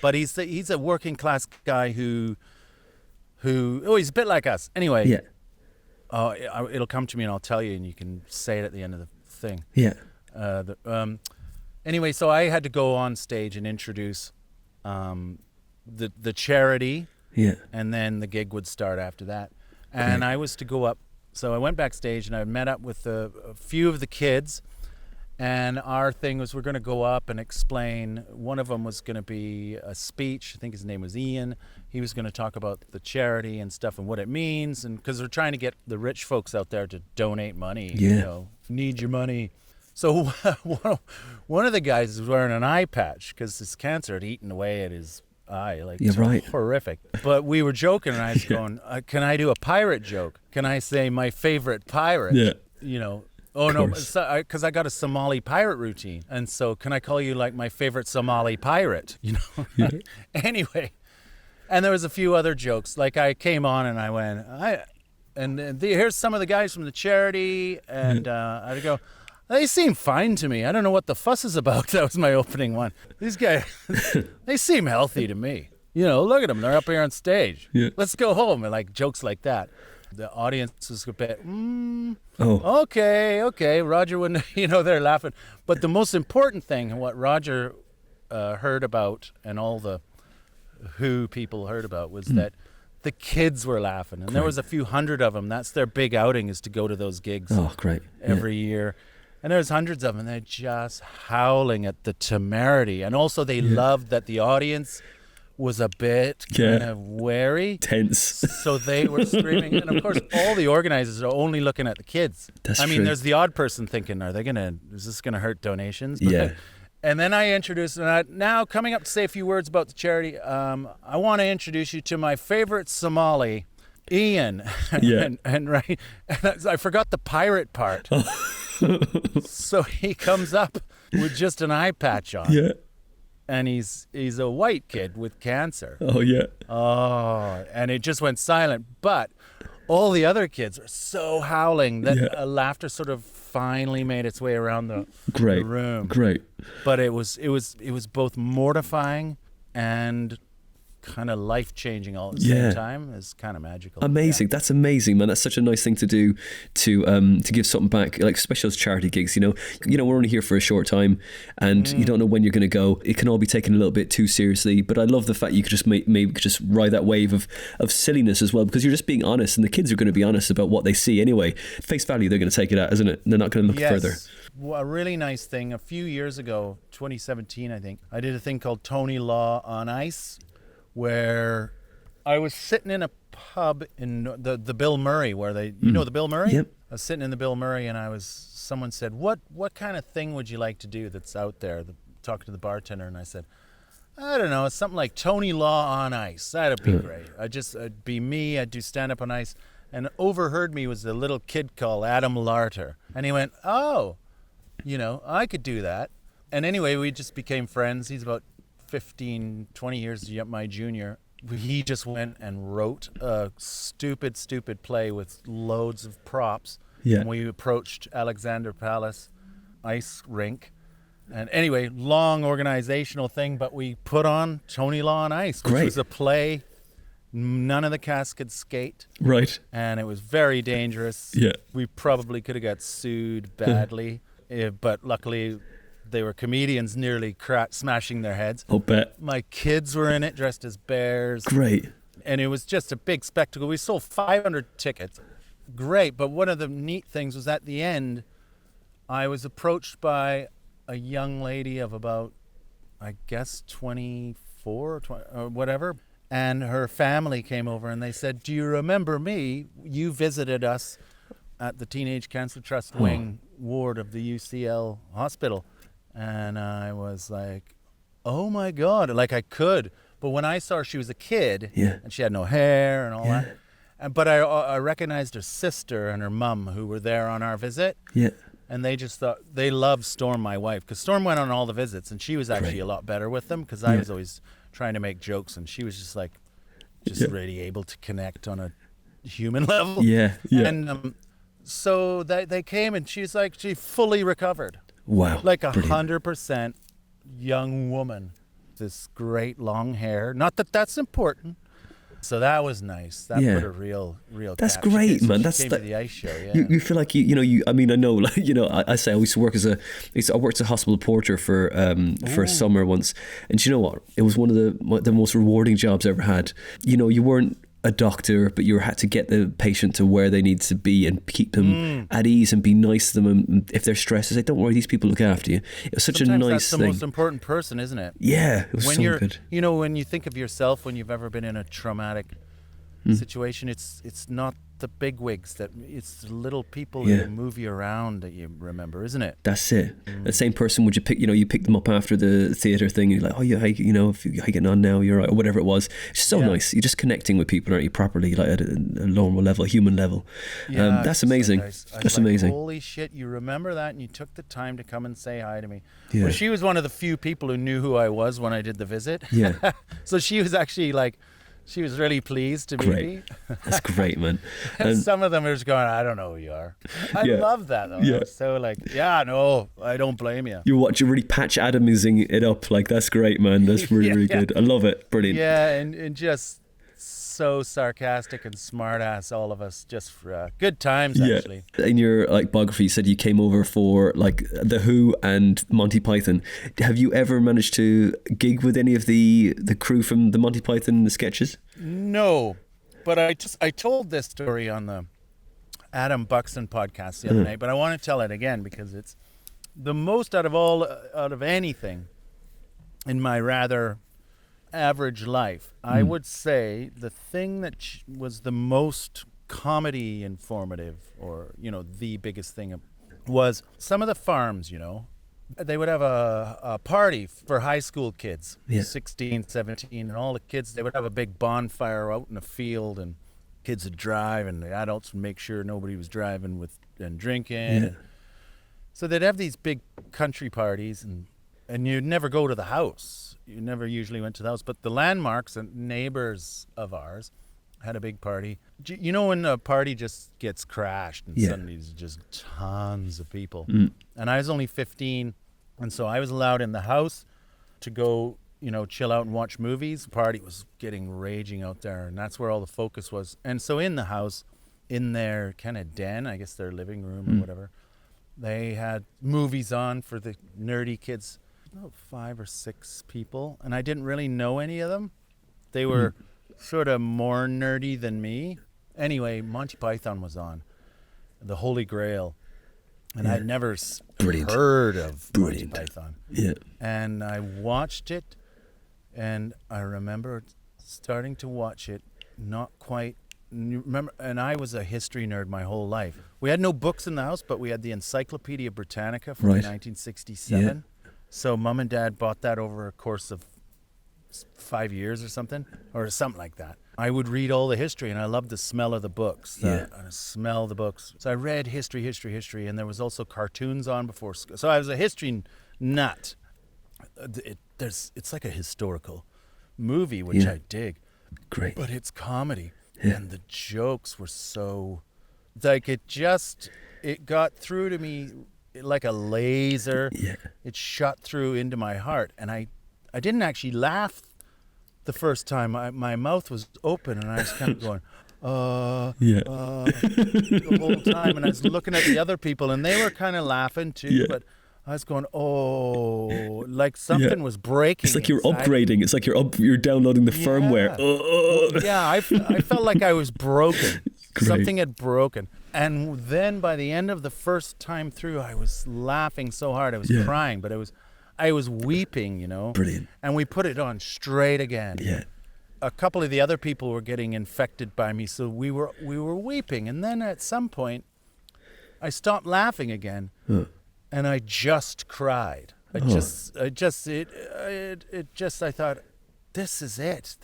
But he's a working class guy who he's a bit like us. Anyway. Yeah. It'll come to me and I'll tell you, and you can say it at the end of the thing. Yeah. Anyway, so I had to go on stage and introduce the charity, and then the gig would start after that. And I was to go up. So I went backstage and I met up with a few of the kids. And our thing was we're going to go up and explain. One of them was going to be a speech. I think his name was Ian. He was going to talk about the charity and stuff and what it means. And because we're trying to get the rich folks out there to donate money. You know, need your money. So one of the guys was wearing an eye patch because his cancer had eaten away at his eye. Like, horrific. But we were joking and I was going, can I do a pirate joke? Can I say my favorite pirate? Yeah. You know. Oh, no, because I got a Somali pirate routine. And so can I call you like my favorite Somali pirate? You know? Yeah. Anyway, and there was a few other jokes. Like I came on and I went, here's some of the guys from the charity. And I'd go, they seem fine to me. I don't know what the fuss is about. That was my opening one. These guys, they seem healthy to me. You know, look at them. They're up here on stage. Yeah. Let's go home. And like jokes like that. The audience was a bit, okay. Roger wouldn't, they're laughing. But the most important thing, and what Roger heard about, and all the Who people heard about, was that the kids were laughing. And there was a few hundred of them. That's their big outing, is to go to those gigs every year. And there's hundreds of them. And they're just howling at the temerity. And also they loved that the audience was a bit kind of wary. Tense. So they were screaming. And of course, all the organizers are only looking at the kids. I mean, there's the odd person thinking, is this going to hurt donations? But, and then I introduced, now coming up to say a few words about the charity, I want to introduce you to my favorite Somali, Ian. And I forgot the pirate part. So he comes up with just an eye patch on. Yeah. And he's a white kid with cancer. Oh, yeah. Oh, and it just went silent. But all the other kids are so howling that laughter sort of finally made its way around the room. Great. But it was both mortifying and kind of life-changing all at the same time. It's kind of magical. Amazing. That's amazing, man. That's such a nice thing to do, to give something back, like especially those charity gigs. We're only here for a short time, and you don't know when you're going to go. It can all be taken a little bit too seriously, but I love the fact you could just maybe just ride that wave of silliness as well, because you're just being honest, and the kids are going to be honest about what they see anyway. Face value, they're going to take it out, isn't it? They're not going to look further. Well, a really nice thing, a few years ago, 2017, I think, I did a thing called Tony Law on Ice, where I was sitting in a pub in the Bill Murray, where they, the Bill Murray? Yep. I was sitting in the Bill Murray, and someone said, what kind of thing would you like to do that's out there? Talking to the bartender, and I said, I don't know, it's something like Tony Law on Ice. That'd be great. I'd be me, I'd do stand-up on ice. And overheard me was a little kid called Adam Larter. And he went, I could do that. And anyway, we just became friends. He's about 15, 20 years my junior. He just went and wrote a stupid play with loads of props. Yeah. And we approached Alexandra Palace ice rink. And anyway, long organizational thing, but we put on Tony Law on Ice, which was a play. None of the cast could skate. Right. And it was very dangerous. Yeah. We probably could have got sued badly, but luckily they were comedians, nearly smashing their heads. I'll bet. My kids were in it, dressed as bears. Great. And it was just a big spectacle. We sold 500 tickets. Great. But one of the neat things was at the end, I was approached by a young lady of about, I guess, 24 or 20, or whatever. And her family came over and they said, do you remember me? You visited us at the Teenage Cancer Trust wing ward of the UCL hospital. And I was like, oh my God, like I could. But when I saw her, she was a kid and she had no hair and all that. But I recognized her sister and her mum who were there on our visit. Yeah. And they just thought, they loved Storm, my wife, because Storm went on all the visits and she was actually a lot better with them, because I was always trying to make jokes and she was just like, really able to connect on a human level. Yeah. And so they came and she's like, she fully recovered. Wow. Like 100% young woman. This great long hair. Not that that's important, So that was nice. That put a real. That's great, man. That's came to the ice show. Yeah. You feel like I mean, I know, like, I say I used to work I worked as a hospital porter for a summer once, and you know what? It was one of the most rewarding jobs I ever had. You weren't a doctor, but you had to get the patient to where they need to be and keep them at ease and be nice to them. And if they're stressed, say, don't worry, these people look after you. It was such a nice that's the thing. most important person, isn't it? Yeah, it was so good. When you think of yourself, when you've ever been in a traumatic situation, it's not the big wigs, it's the little people who move you around that you remember, isn't it? That's it. The same person, would you pick, you pick them up after the theatre thing, and you're like, oh yeah, how you getting on now, you're right, or whatever it was. It's so nice. You're just connecting with people, aren't you, properly, like at a normal level, a human level. That's amazing. So nice. That's amazing. Holy shit, you remember that, and you took the time to come and say hi to me. Yeah. Well, she was one of the few people who knew who I was when I did the visit. Yeah. So she was actually like, she was really pleased to meet me. That's great, man. And some of them are just going, I don't know who you are. I love that, though. Yeah. I was so like, no, I don't blame you. You really Patch Adamsing it up. Like, that's great, man. That's really, really good. I love it. Brilliant. Yeah, and just so sarcastic and smart ass, all of us, just for good times, actually. In your biography, you said you came over for The Who and Monty Python. Have you ever managed to gig with any of the crew from the Monty Python sketches? No, but I told this story on the Adam Buxton podcast the other night, but I want to tell it again because it's the most out of anything in my rather average life. I would say the thing that was the most comedy informative, or the biggest thing, was some of the farms. They would have a party for high school kids, 16, 17, and all the kids, they would have a big bonfire out in the field, and kids would drive, and the adults would make sure nobody was driving and drinking. So they'd have these big country parties, and you'd never go to the house. You never usually went to the house, but the landmarks and neighbors of ours had a big party. When a party just gets crashed and suddenly there's just tons of people. And I was only 15, and so I was allowed in the house to go, chill out and watch movies. The party was raging out there, and that's where all the focus was. And so in the house, in their kind of den, I guess their living room or whatever, they had movies on for the nerdy kids. 5 or 6 people, and I didn't really know any of them. They were sort of more nerdy than me. Anyway, Monty Python was on, The Holy Grail, and I'd never heard of Monty Python. Yeah. And I watched it, and I remember starting to watch it, not quite remember. And I was a history nerd my whole life. We had no books in the house, but we had the Encyclopedia Britannica from 1967. Yeah. So Mom and Dad bought that over a course of 5 years or something like that. I would read all the history, and I loved the smell of the books. I smell the books. So I read history, and there was also cartoons on before school. So I was a history nut. It's like a historical movie, which I dig. Great. But it's comedy. Yeah. And the jokes were so... it got through to me like a laser. It shot through into my heart, and I didn't actually laugh the first time. My mouth was open, and I was kind of going the whole time, and I was looking at the other people, and they were kind of laughing too, but I was going, like something was breaking. It's like you're upgrading. It's like you're downloading the firmware. I felt like I was broken. Great. Something had broken. And then by the end of the first time through, I was laughing so hard. I was crying, but I was weeping, Brilliant. And we put it on straight again. Yeah. A couple of the other people were getting infected by me, so we were weeping. And then at some point, I stopped laughing again, and I just cried. I thought, this is it.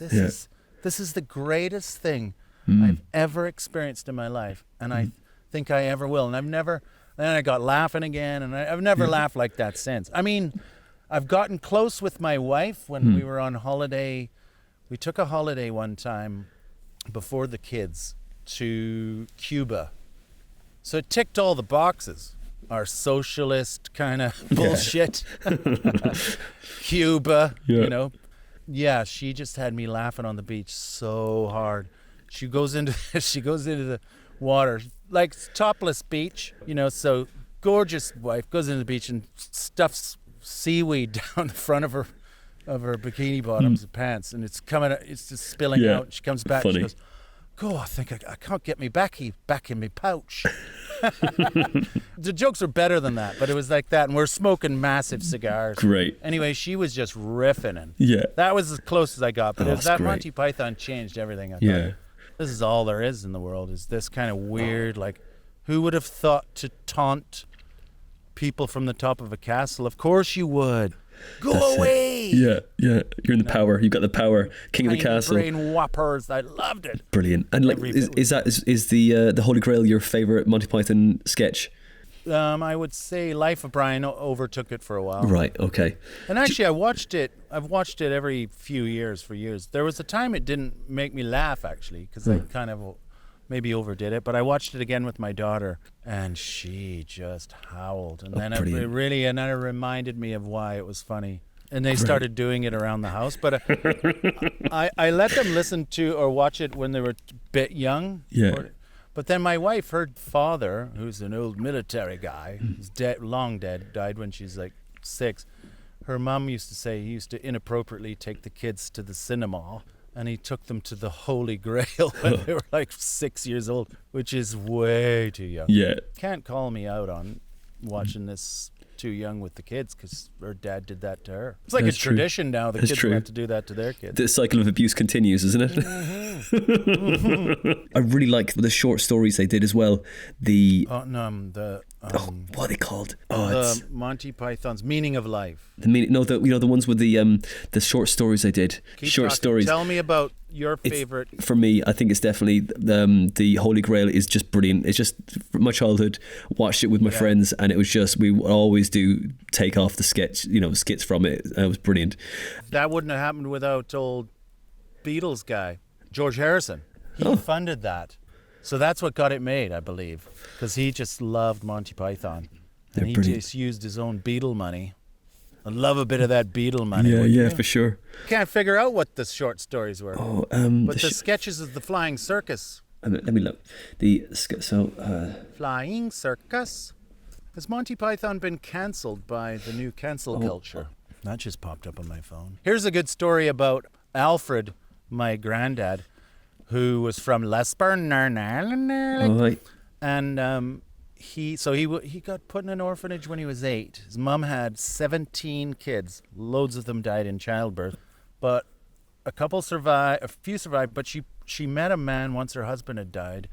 This is the greatest thing I've ever experienced in my life, and I think I ever will. And then I got laughing again, and I've never laughed like that since. I mean, I've gotten close with my wife when we were on holiday. We took a holiday one time before the kids to Cuba. So it ticked all the boxes. Our socialist kind of bullshit. Cuba, Yeah, she just had me laughing on the beach so hard. She goes into the water, like topless beach, so gorgeous wife goes into the beach and stuffs seaweed down the front of her bikini bottoms and pants, and it's just spilling out. She comes back, she goes, "Oh, I think I can't get me back in my pouch." The jokes are better than that, but it was like that, and we're smoking massive cigars. Great. Anyway, she was just riffing, and that was as close as I got. But that great. Monty Python changed everything. I thought, this is all there is in the world, is this kind of weird, like, who would have thought to taunt people from the top of a castle? Of course you would. Go away! Yeah. You're in the power. You've got the power. King of the castle. Brain whoppers. I loved it. Brilliant. And like, is the Holy Grail your favourite Monty Python sketch? I would say Life of Brian overtook it for a while. Right. Okay. And actually, I've watched it every few years for years. There was a time it didn't make me laugh, actually, because I kind of maybe overdid it, but I watched it again with my daughter, and she just howled. And then it reminded me of why it was funny. And they started doing it around the house. But I let them listen to or watch it when they were a bit young. Yeah. But then my wife, her father, who's an old military guy, who's long dead, died when she's like 6. Her mom used to say he used to inappropriately take the kids to the cinema. And he took them to the Holy Grail when they were like 6 years old, which is way too young. Yeah. Can't call me out on watching this too young with the kids, because her dad did that to her. It's like a tradition now. The kids have to do that to their kids. The cycle of abuse continues, isn't it? I really like the short stories they did as well. What are they called? The Monty Python's Meaning of Life. The ones with the short stories they did. Stories. Tell me about your favorite. For me, I think it's definitely the Holy Grail is just brilliant. It's just from my childhood. Watched it with my friends, and it was just, we would always do take off the skits from it. It was brilliant. That wouldn't have happened without old Beatles guy George Harrison. He funded that. So that's what got it made, I believe, because he just loved Monty Python. And he just used his own Beatle money. I love a bit of that Beatle money. Yeah, for sure. Can't figure out what the short stories were. But the sketches of the Flying Circus. Let me look. Flying Circus. Has Monty Python been cancelled by the new cancel culture? That just popped up on my phone. Here's a good story about Alfred, my granddad, who was from Lisburn, Ireland. And he got put in an orphanage when he was 8. His mum had 17 kids. Loads of them died in childbirth, but a few survived. But she met a man once her husband had died,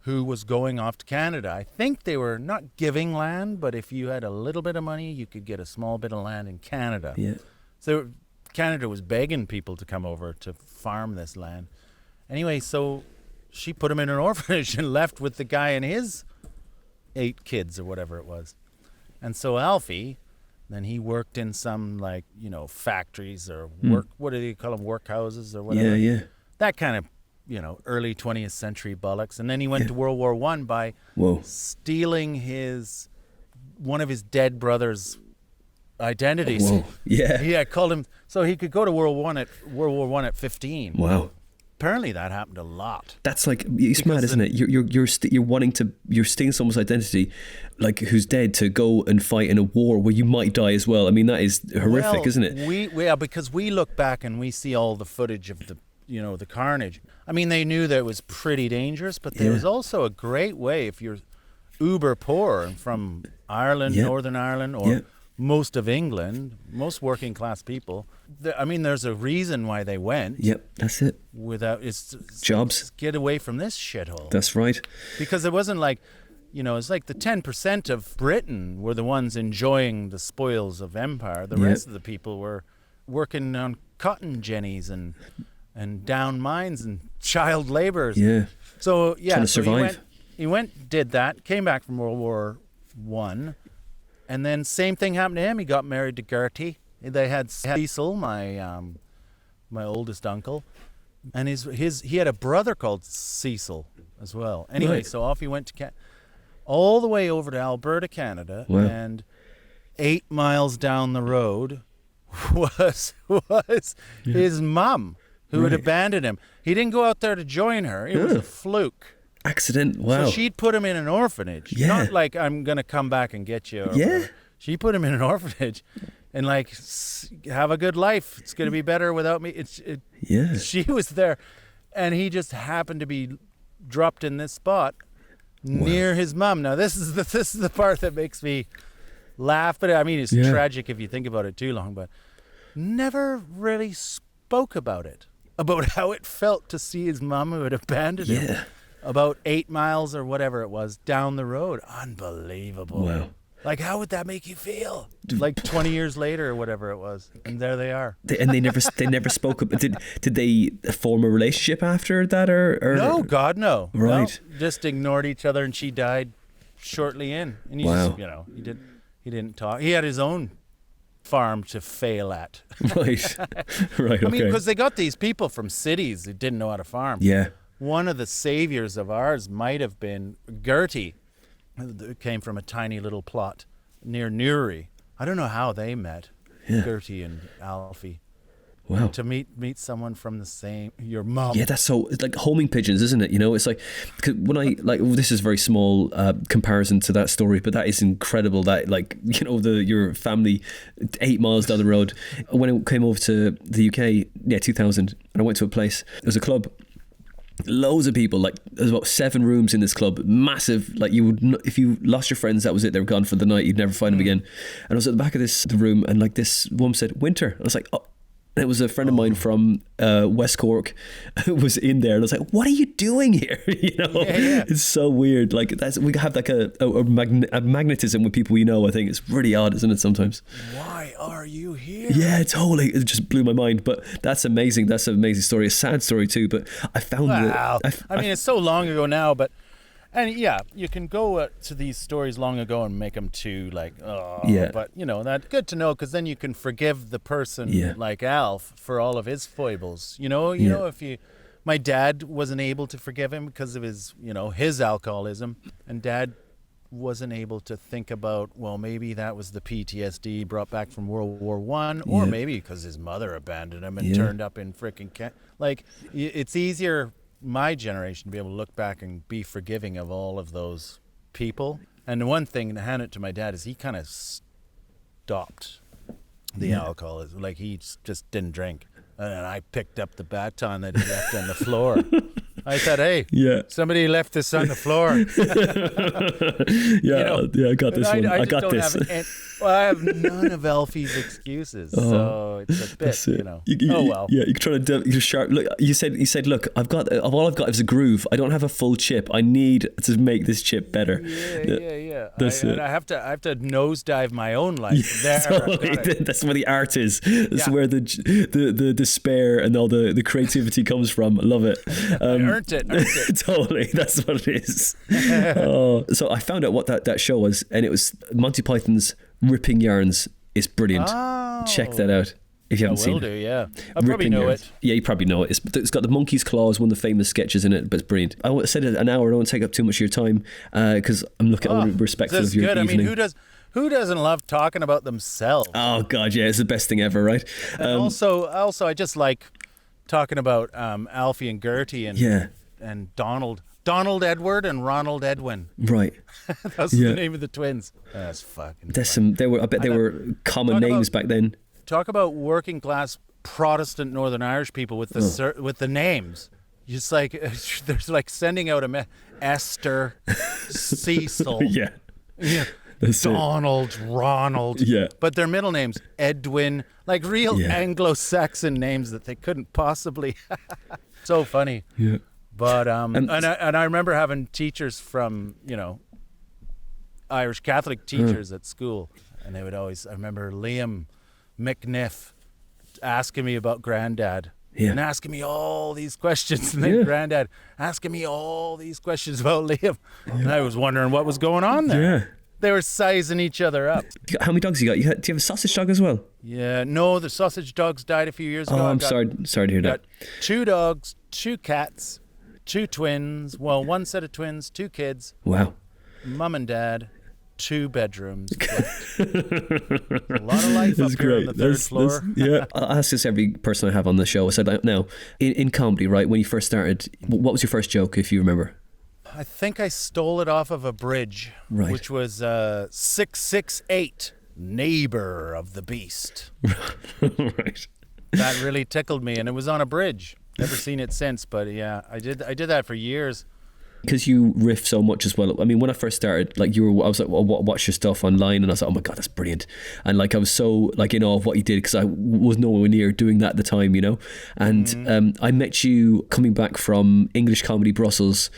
who was going off to Canada. I think they were not giving land, but if you had a little bit of money, you could get a small bit of land in Canada. Yeah. So Canada was begging people to come over to farm this land. Anyway, so she put him in an orphanage and left with the guy and his 8 kids or whatever it was. And so Alfie, then he worked in some factories or what do they call them, workhouses or whatever. Yeah. That kind of, early 20th century bollocks. And then he went to World War I by stealing one of his dead brother's identities. Whoa. Yeah. Yeah, called him so he could go to World War I at 15. Wow. Apparently that happened a lot. That's it's mad, isn't it? You're stealing someone's identity, like who's dead, to go and fight in a war where you might die as well. I mean, that is horrific, isn't it? Because we look back and we see all the footage of the carnage. I mean, they knew that it was pretty dangerous, but there was also a great way if you're uber poor and from Ireland, Northern Ireland, or most of England, most working class people. There's a reason why they went. Yep, that's it. It's jobs. Get away from this shithole. That's right. Because it wasn't like, it's like the 10% of Britain were the ones enjoying the spoils of empire. The rest of the people were working on cotton jennies and down mines and child laborers. Yeah. So trying to survive. He went, did that, came back from World War I. And then same thing happened to him. He got married to Gertie. They had Cecil, my oldest uncle, and he had a brother called Cecil as well. Anyway, so off he went to all the way over to Alberta, Canada, and 8 miles down the road, was his mum who had abandoned him. He didn't go out there to join her. It was a fluke. Accident. Wow. So she'd put him in an orphanage. Yeah. Not like, I'm going to come back and get you. Or whatever. She put him in an orphanage and like, have a good life. It's going to be better without me. She was there, and he just happened to be dropped in this spot near his mum. Now this is the part that makes me laugh, but I mean it's tragic if you think about it too long, but never really spoke about it, about how it felt to see his mum who had abandoned him about 8 miles or whatever it was down the road. Unbelievable. Wow. Like, how would that make you feel? Like 20 years later or whatever it was, and there they are. They never spoke. Did they form a relationship after that, or? No, God, no. Right. No, just ignored each other, and she died shortly in. And he just, he didn't talk. He had his own farm to fail at. Right. Right. Okay. I mean, because they got these people from cities who didn't know how to farm. Yeah. One of the saviors of ours might have been Gertie. It came from a tiny little plot near Newry. I don't know how they met, Gertie and Alfie. Wow. To meet someone from the same, your mum. Yeah, that's so, it's like homing pigeons, isn't it? You know, it's like, 'cause when I, like, this is very small comparison to that story, but that is incredible that, like, you know, your family 8 miles down the road. When I came over to the UK, 2000, and I went to a place, there was a club. Loads of people, like there's about 7 rooms in this club, massive. Like if you lost your friends, that was it. They were gone for the night. You'd never find them again. And I was at the back of the room, and like this woman said, "Winter." I was like, "Oh." And it was a friend of mine from West Cork who was in there, and I was like, "What are you doing here?" You know, it's so weird. Like we have like a magnetism with people, you know. I think it's really odd, isn't it? Sometimes. Why are you here? Yeah, totally. It just blew my mind. But that's amazing. That's an amazing story. A sad story too. But I found I mean, it's so long ago now, but. And you can go to these stories long ago and make them too like, but you know, that's good to know, because then you can forgive the person like Alf for all of his foibles. You know, my dad wasn't able to forgive him because of his alcoholism, and Dad wasn't able to think about, well, maybe that was the PTSD brought back from World War I, or maybe because his mother abandoned him and turned up in frickin' like, it's easier. My generation to be able to look back and be forgiving of all of those people. And the one thing to hand it to my dad is he kind of stopped the alcoholism. Like, he just didn't drink. And I picked up the baton that he left on the floor. I said, "Hey, somebody left this on the floor." I got this one. I got this. I have none of Alfie's excuses, so it's a bit, well. Yeah, you try to you're sharp. Look, he said, "Look, all I've got is a groove. I don't have a full chip. I need to make this chip better." Yeah. I have to nosedive my own life. Totally. That's where the art is. That's where the despair and all the creativity comes from. I love it. Earned it. Totally, that's what it is. So I found out what that show was, and it was Monty Python's Ripping Yarns. It's brilliant. Check that out if you haven't seen it. Yeah. I probably know it. Yeah, you probably know it. It's got the monkey's claws, one of the famous sketches in it, but it's brilliant. I said an hour. I don't want to take up too much of your time because I'm looking. I want to be respectful of your evening. I mean, who doesn't love talking about themselves? Oh God, yeah, it's the best thing ever, right? And also, I just like talking about Alfie and Gertie and Donald Edward and Ronald Edwin. Right. That's the name of the twins. That's fucking. I bet they were common names back then. Talk about working class Protestant Northern Irish people with the names. Just like there's like sending out Esther, Cecil. Yeah. Donald, Ronald. Yeah. But their middle names, Edwin, like real Anglo-Saxon names that they couldn't possibly. So funny. Yeah. But and I remember having teachers from, Irish Catholic teachers at school, and they would always, I remember Liam McNiff asking me about Granddad. And asking me all these questions, and then Granddad asking me all these questions about Liam. And I was wondering what was going on there. Yeah. They were sizing each other up. How many dogs you got? Do you have a sausage dog as well? Yeah, no, the sausage dogs died a few years ago. Oh, I'm sorry to hear that. 2 dogs, 2 cats, 2 twins. Well, 1 set of twins, 2 kids. Wow. Mum and dad, 2 bedrooms. A lot of life up here on the third floor. Yeah, I ask this every person I have on the show. I said, now, in comedy, right, when you first started, what was your first joke, if you remember? I think I stole it off of a bridge, right, which was 668, neighbor of the beast. Right. That really tickled me, and it was on a bridge. Never seen it since, but yeah, I did that for years. Because you riff so much as well. I mean, when I first started, like I was like, well, watch your stuff online, and I was like, oh my god, that's brilliant. And like I was so like in awe of what you did, because I was nowhere near doing that at the time, you know. And I met you coming back from English Comedy Brussels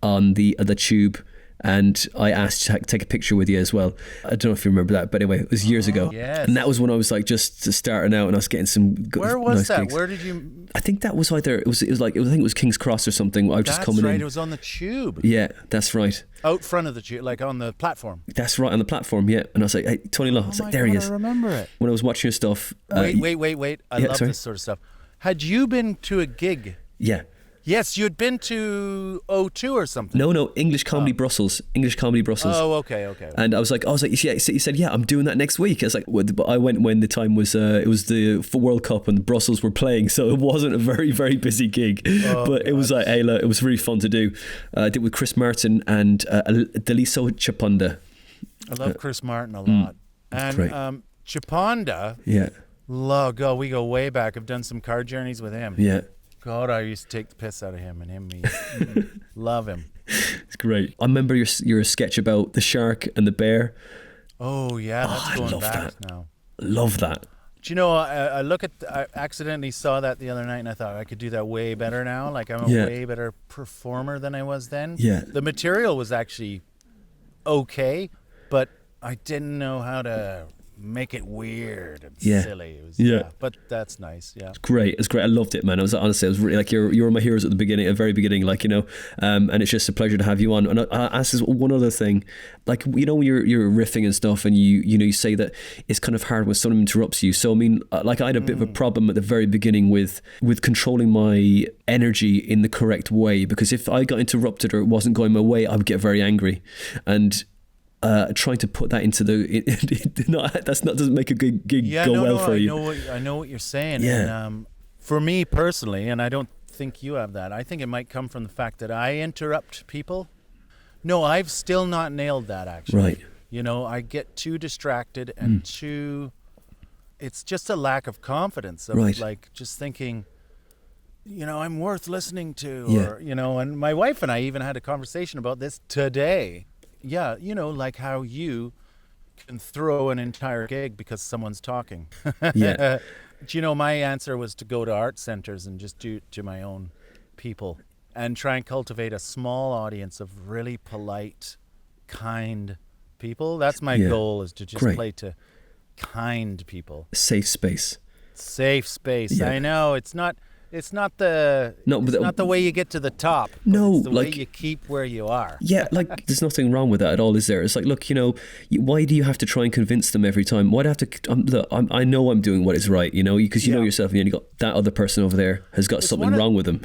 on the Tube, and I asked to take a picture with you as well. I don't know if you remember that, but anyway, it was years ago. Yes. And that was when I was like just starting out, and I was getting some good, Where was nice that? gigs. Where did you? I think that was either I think it was King's Cross or something. I was just coming in. That's right. It was on the Tube. Yeah, that's right. Out front of the Tube, like on the platform. That's right, on the platform. Yeah, and I was like, hey, Tony Law. I was like, there he is. I remember it. When I was watching your stuff. Wait. I love this sort of stuff. Had you been to a gig? Yeah. Yes, you'd been to O2 or something. No, English Comedy Brussels. English Comedy Brussels. Oh, okay. And I was like, yeah. He said, yeah, I'm doing that next week. I was like, but I went when the time was, it was the World Cup and Brussels were playing, so it wasn't a very, very busy gig. But it was like, hey, look, it was really fun to do. I did it with Chris Martin and Deliso Chapanda. I love Chris Martin a lot. And Chapanda. Yeah. God, we go way back. I've done some car journeys with him. Yeah. God, I used to take the piss out of him, and me. Love him. It's great. I remember your sketch about the shark and the bear. Oh yeah, that's going back now. Love that. Do you know, I accidentally saw that the other night, and I thought I could do that way better now. Like I'm a way better performer than I was then. Yeah. The material was actually okay, but I didn't know how to make it weird and silly. It was, but that's nice. Yeah, it's great. I loved it, man. I was really like you were my heroes at the beginning, at the very beginning, like, you know. And it's just a pleasure to have you on. And I asked this one other thing, like, you know, when you're riffing and stuff, and you say that it's kind of hard when someone interrupts you. So I mean, like I had a bit of a problem at the very beginning with controlling my energy in the correct way, because if I got interrupted or it wasn't going my way, I would get very angry. And trying to put that into doesn't make a good gig go well for you. I know what you're saying. Yeah. And, for me personally, and I don't think you have that, I think it might come from the fact that I interrupt people. No, I've still not nailed that, actually. Right. You know, I get too distracted and it's just a lack of confidence of like just thinking, you know, I'm worth listening to, or, you know, and my wife and I even had a conversation about this today. Yeah, you know, like how you can throw an entire gig because someone's talking. Yeah. But, you know, my answer was to go to art centers and just do it to my own people and try and cultivate a small audience of really polite, kind people. That's my goal, is to just play to kind people. Safe space. Yeah. I know it's not the way you get to the top. No, it's the like, way you keep where you are. Yeah, like there's nothing wrong with that at all, is there? It's like, look, you know, why do you have to try and convince them every time? Why do I have to? I know I'm doing what is right, you know, because you know yourself, and you got that other person over there has got something wrong with them.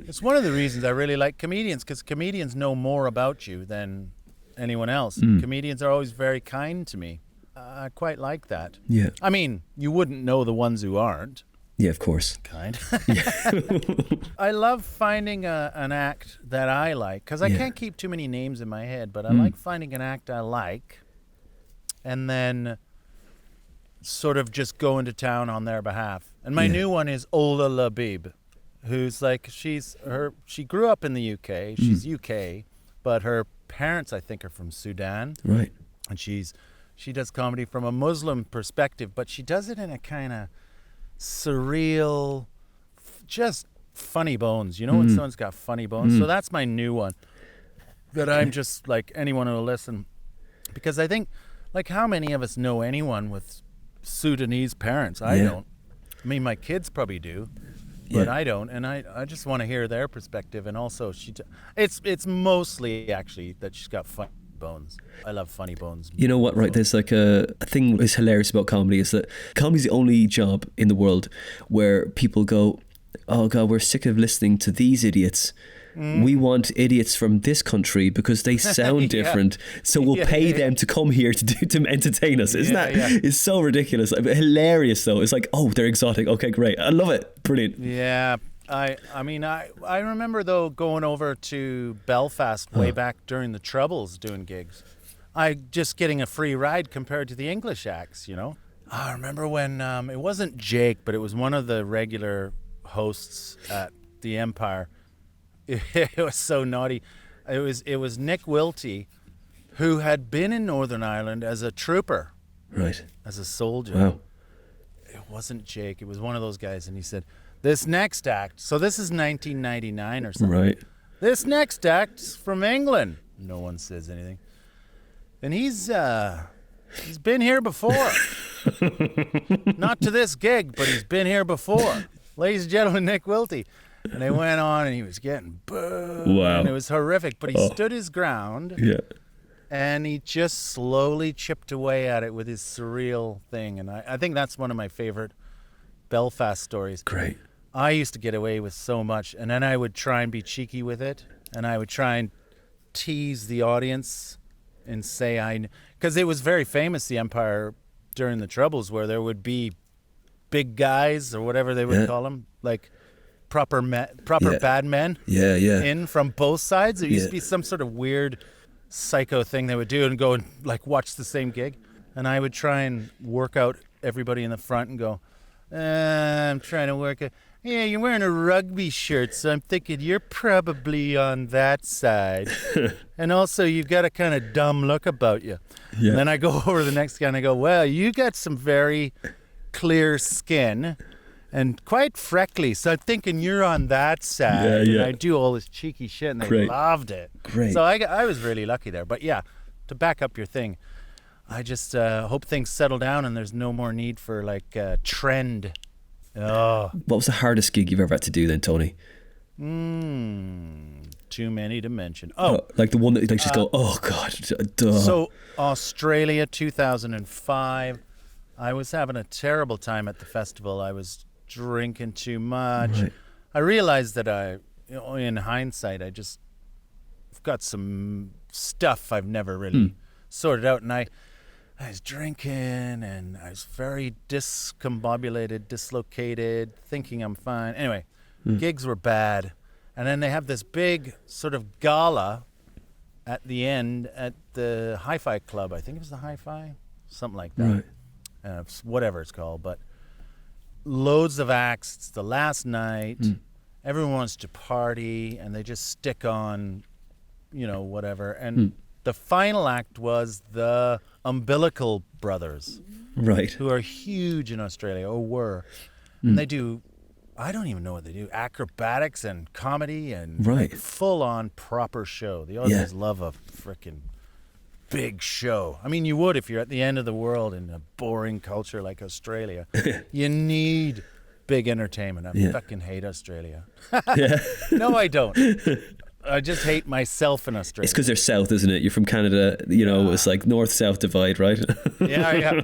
It's one of the reasons I really like comedians, because comedians know more about you than anyone else. Comedians are always very kind to me. I quite like that. Yeah. I mean, you wouldn't know the ones who aren't. Yeah, of course. Kind. I love finding an act that I like, because I can't keep too many names in my head, but I like finding an act I like and then sort of just going to town on their behalf. And my new one is Ola Labib, who's like, she grew up in the UK. She's UK, but her parents, I think, are from Sudan. Right. And she does comedy from a Muslim perspective, but she does it in a kind of surreal, just funny bones. You know when someone's got funny bones? So that's my new one, that I'm just like, anyone who'll listen. Because I think, like, how many of us know anyone with Sudanese parents? I don't. I mean, my kids probably do, but I don't. And I just want to hear their perspective. And also, it's mostly actually that she's got funny bones. I love funny bones. You know what, right? There's like a thing that's hilarious about comedy, is that comedy's the only job in the world where people go, oh God, we're sick of listening to these idiots. we want idiots from this country because they sound different, so we'll pay them to come here to entertain us. Isn't that? It's so ridiculous. Hilarious though. It's like, oh, they're exotic. Okay, great. I love it. Brilliant. Yeah. I mean, I remember though going over to Belfast way back during the Troubles doing gigs. I just getting a free ride compared to the English acts, you know. I remember when it wasn't Jake, but it was one of the regular hosts at the Empire. It was so naughty. It was Nick Wilty, who had been in Northern Ireland as a trooper, right, as a soldier. Wow. It wasn't Jake. It was one of those guys, and he said, "This next act." So this is 1999 or something. Right. "This next act's from England." No one says anything. And he's been here before. Not to this gig, but he's been here before. Ladies and gentlemen, Nick Wilty. And they went on, and he was getting booed. Wow. And it was horrific. But he stood his ground. Yeah. And he just slowly chipped away at it with his surreal thing. And I think that's one of my favorite Belfast stories. Great. I used to get away with so much. And then I would try and be cheeky with it. And I would try and tease the audience and say because it was very famous, the Empire, during the Troubles, where there would be big guys or whatever they would call them, like proper bad men in from both sides. There used to be some sort of weird psycho thing they would do and go and like watch the same gig. And I would try and work out everybody in the front and go, I'm trying to work it. Yeah, you're wearing a rugby shirt, so I'm thinking you're probably on that side. And also, you've got a kind of dumb look about you. Yeah. And then I go over to the next guy and I go, well, you got some very clear skin and quite freckly, so I'm thinking you're on that side. And I do all this cheeky shit, and they loved it. Great. So I was really lucky there. But yeah, to back up your thing, I just hope things settle down and there's no more need for like trend. Oh. What was the hardest gig you've ever had to do then, Tony? Too many to mention. Like the one that like just go, oh God. Duh. So Australia 2005, I was having a terrible time at the festival. I was drinking too much. Right. I realized that in hindsight, I just got some stuff I've never really sorted out, and I was drinking and I was very discombobulated, dislocated, thinking I'm fine. Anyway, gigs were bad. And then they have this big sort of gala at the end at the Hi-Fi Club. I think it was the Hi-Fi, something like that. Right. Whatever it's called. But loads of acts. It's the last night. Everyone wants to party, and they just stick on, whatever. And the final act was the Umbilical Brothers, right? Who are huge in Australia, or were. And they do, I don't even know what they do, acrobatics and comedy and like full-on proper show. The Aussies love a freaking big show. I mean, you would if you're at the end of the world in a boring culture like Australia. You need big entertainment. I fucking hate Australia. No, I don't. I just hate myself in Australia. It's because they're south, isn't it? You're from Canada, it's like north-south divide, right? Yeah.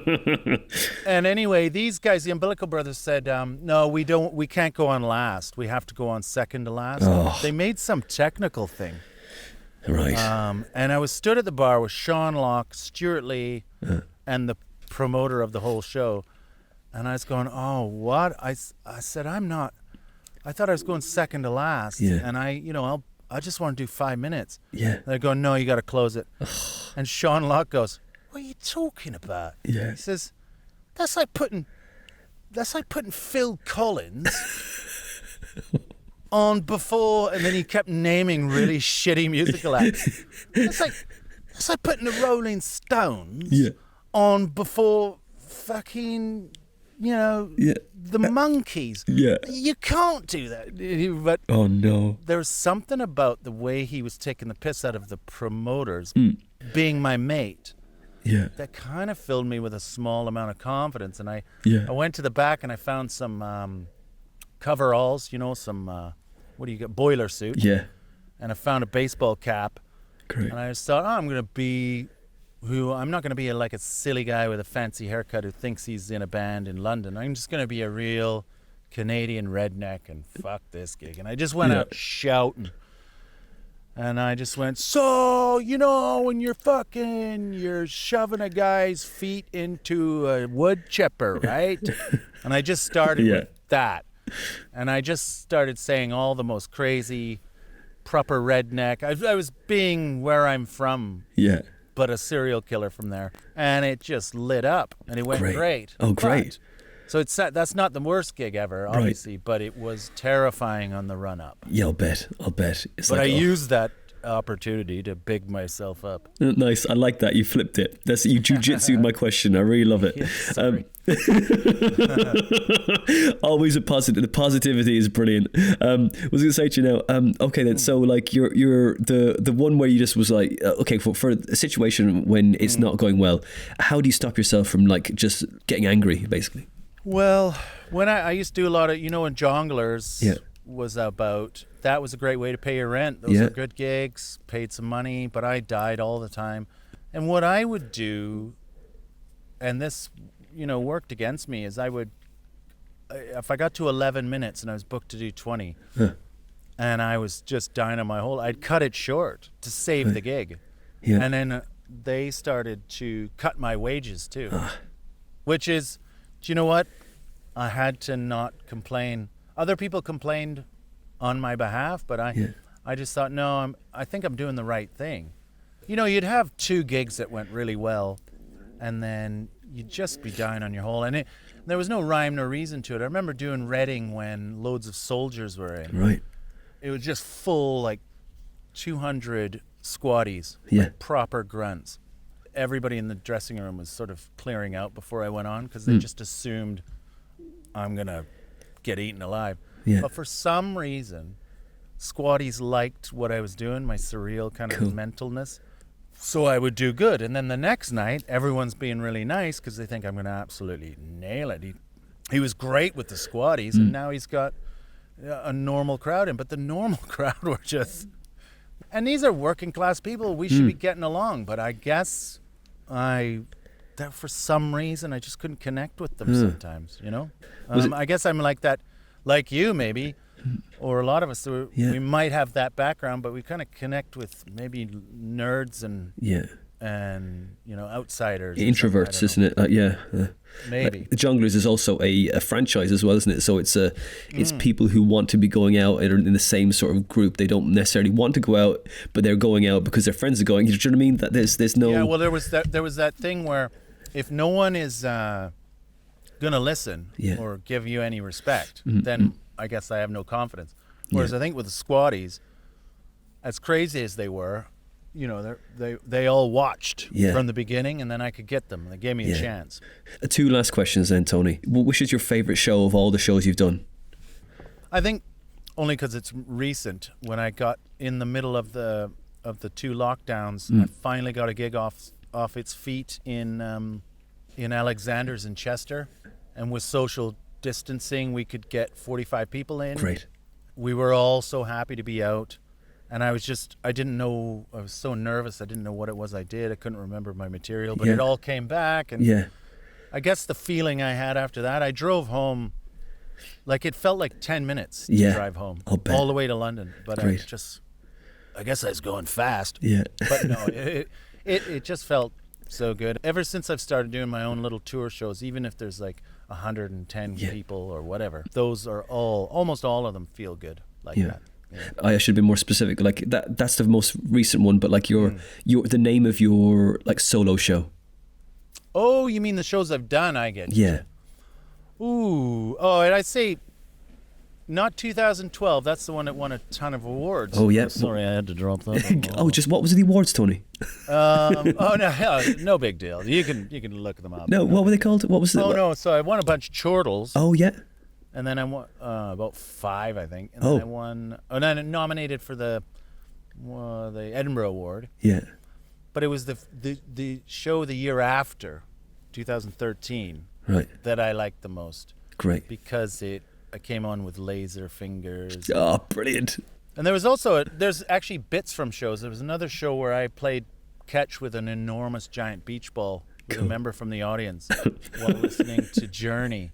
And anyway, these guys, the Umbilical Brothers, said, no, we can't go on last. We have to go on second to last. Oh. They made some technical thing. Right. And I was stood at the bar with Sean Locke, Stewart Lee, and the promoter of the whole show. And I was going, oh, what? I said, I thought I was going second to last. Yeah. And I just want to do 5 minutes. Yeah. And they go, no, you got to close it. And Sean Locke goes, what are you talking about? Yeah. He says, that's like putting Phil Collins on before, and then he kept naming really shitty musical acts. That's like putting the Rolling Stones on before fucking, the Monkeys. Yeah. You can't do that. But oh no. There was something about the way he was taking the piss out of the promoters being my mate. Yeah. That kind of filled me with a small amount of confidence. And I went to the back and I found some coveralls, some what do you get? Boiler suit. Yeah. And I found a baseball cap. Great. And I just thought, I'm not going to be like a silly guy with a fancy haircut who thinks he's in a band in London. I'm just going to be a real Canadian redneck and fuck this gig. And I just went out shouting. And I just went, so, you know, when you're shoving a guy's feet into a wood chipper, right? And I just started with that. And I just started saying all the most crazy, proper redneck. I was being where I'm from. Yeah. But a serial killer from there. And it just lit up. And it went great. Oh, great. So that's not the worst gig ever, obviously, but it was terrifying on the run up. Yeah, I'll bet. It's but I used that opportunity to big myself up. Nice. I like that. You flipped it. You jujitsu'd my question. I really love it. Yeah, sorry. Always a positive. The positivity is brilliant. I was going to say to you now, okay then, so like you're the one where you just was like, okay, for a situation when it's not going well, how do you stop yourself from like just getting angry, basically? Well, when I used to do a lot of, when Jongleurs was about, that was a great way to pay your rent. Those are good gigs, paid some money, but I died all the time. And what I would do, and this, worked against me, is if I got to 11 minutes and I was booked to do 20, and I was just dying on my hole, I'd cut it short to save the gig. Yeah. And then they started to cut my wages too, which is, do you know what? I had to not complain. Other people complained on my behalf, but I just thought, no, I think I'm doing the right thing. You'd have 2 gigs that went really well, and then you'd just be dying on your hole. And there was no rhyme nor reason to it. I remember doing Reading when loads of soldiers were in. Right. It was just full, like 200 squatties, like proper grunts. Everybody in the dressing room was sort of clearing out before I went on because they just assumed I'm going to get eaten alive. Yeah. But for some reason, squatties liked what I was doing, my surreal kind of mentalness. So I would do good. And then the next night, everyone's being really nice because they think I'm going to absolutely nail it. He was great with the squatties, and now he's got a normal crowd in. But the normal crowd were just... And these are working class people. We should be getting along. But I guess that for some reason, I just couldn't connect with them sometimes, I guess I'm like that, like you maybe, or a lot of us, we might have that background, but we kind of connect with maybe nerds and outsiders. Introverts, isn't it? Maybe. The Jongleurs is also a franchise as well, isn't it? So it's people who want to be going out and are in the same sort of group. They don't necessarily want to go out, but they're going out because their friends are going. Do you know what I mean? That there's no... Yeah, well, there was that thing where if no one is going to listen or give you any respect, then I guess I have no confidence. Whereas I think with the squatties, as crazy as they were, they all watched from the beginning, and then I could get them. They gave me a chance. 2 last questions then, Tony. Which is your favourite show of all the shows you've done? I think only because it's recent. When I got in the middle of the 2 lockdowns, I finally got a gig off its feet in Alexander's in Chester, and with social distancing, we could get 45 people in. Great. We were all so happy to be out. And I was so nervous. I didn't know what it was I did. I couldn't remember my material, but it all came back. And I guess the feeling I had after that, I drove home, like it felt like 10 minutes to drive home, all the way to London. But I guess I was going fast. Yeah. But no, it just felt so good. Ever since I've started doing my own little tour shows, even if there's like 110 people or whatever, those are almost all of them feel good like that. Yeah. I should be more specific. Like that's the most recent one, but like your the name of your like solo show. Oh, you mean the shows I've done? I get. Yeah. Ooh. Oh, and I'd say not 2012. That's the one that won a ton of awards. Oh yeah. Oh, sorry, I had to drop that. Just what was the awards, Tony? No big deal. You can look them up. No, what were they called? What was the? Oh no, so I won a bunch of Chortles. Oh yeah. And then I won about 5, I think. And then I won. And then I nominated for the Edinburgh Award. Yeah. But it was the show the year after, 2013, right, that I liked the most. Great. Because I came on with laser fingers. Oh, brilliant. And there was there's actually bits from shows. There was another show where I played catch with an enormous giant beach ball with a member from the audience while listening to Journey.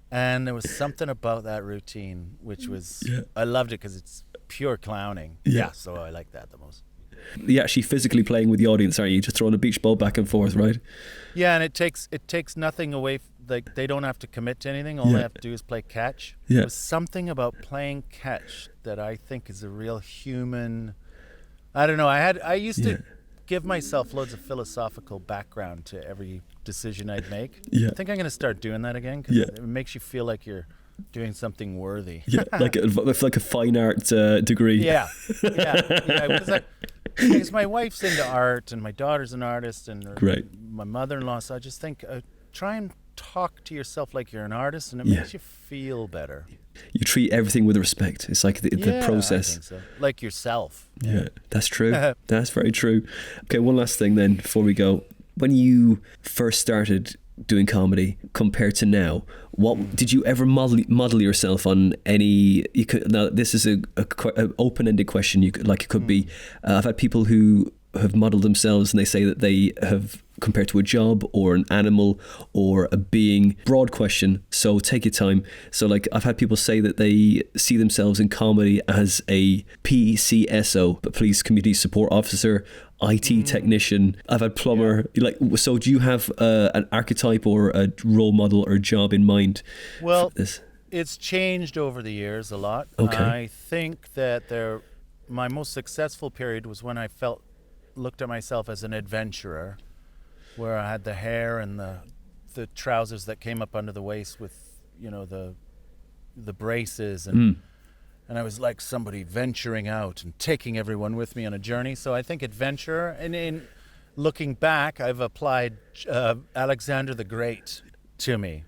And there was something about that routine which was I loved it because pure clowning. Yeah. So I like that the most. You're actually physically playing with the audience, aren't you? Just throwing a beach ball back and forth, right? Yeah, and it takes nothing away. Like, they don't have to commit to anything. All they have to do is play catch. Yeah. There's something about playing catch that I think is a real human. I don't know. I used to give myself loads of philosophical background to every decision I'd make. Yeah. I think I'm going to start doing that again, because it makes you feel like you're doing something worthy. Yeah, like a fine art degree. Yeah. Because my wife's into art, and my daughter's an artist, and my mother-in-law. So I just think, try and talk to yourself like you're an artist, and it makes you feel better. You treat everything with respect. It's like the process. I think so. Like yourself. Yeah, that's true. That's very true. Okay, one last thing then before we go. When you first started doing comedy compared to now, what did you ever model yourself on any? Now this is a open-ended question. It could be. I've had people who have modeled themselves, and they say that they have compared to a job or an animal or a being. Broad question, so take your time. So like, I've had people say that they see themselves in comedy as a PCSO, but police community support officer, IT technician. I've had plumber. So do you have an archetype or a role model or job in mind? Well, for this? It's changed over the years a lot. Okay. I think that my most successful period was when I looked at myself as an adventurer, where I had the hair and the trousers that came up under the waist with, the braces, and I was like somebody venturing out and taking everyone with me on a journey. So I think adventurer, and in looking back, I've applied Alexander the Great to me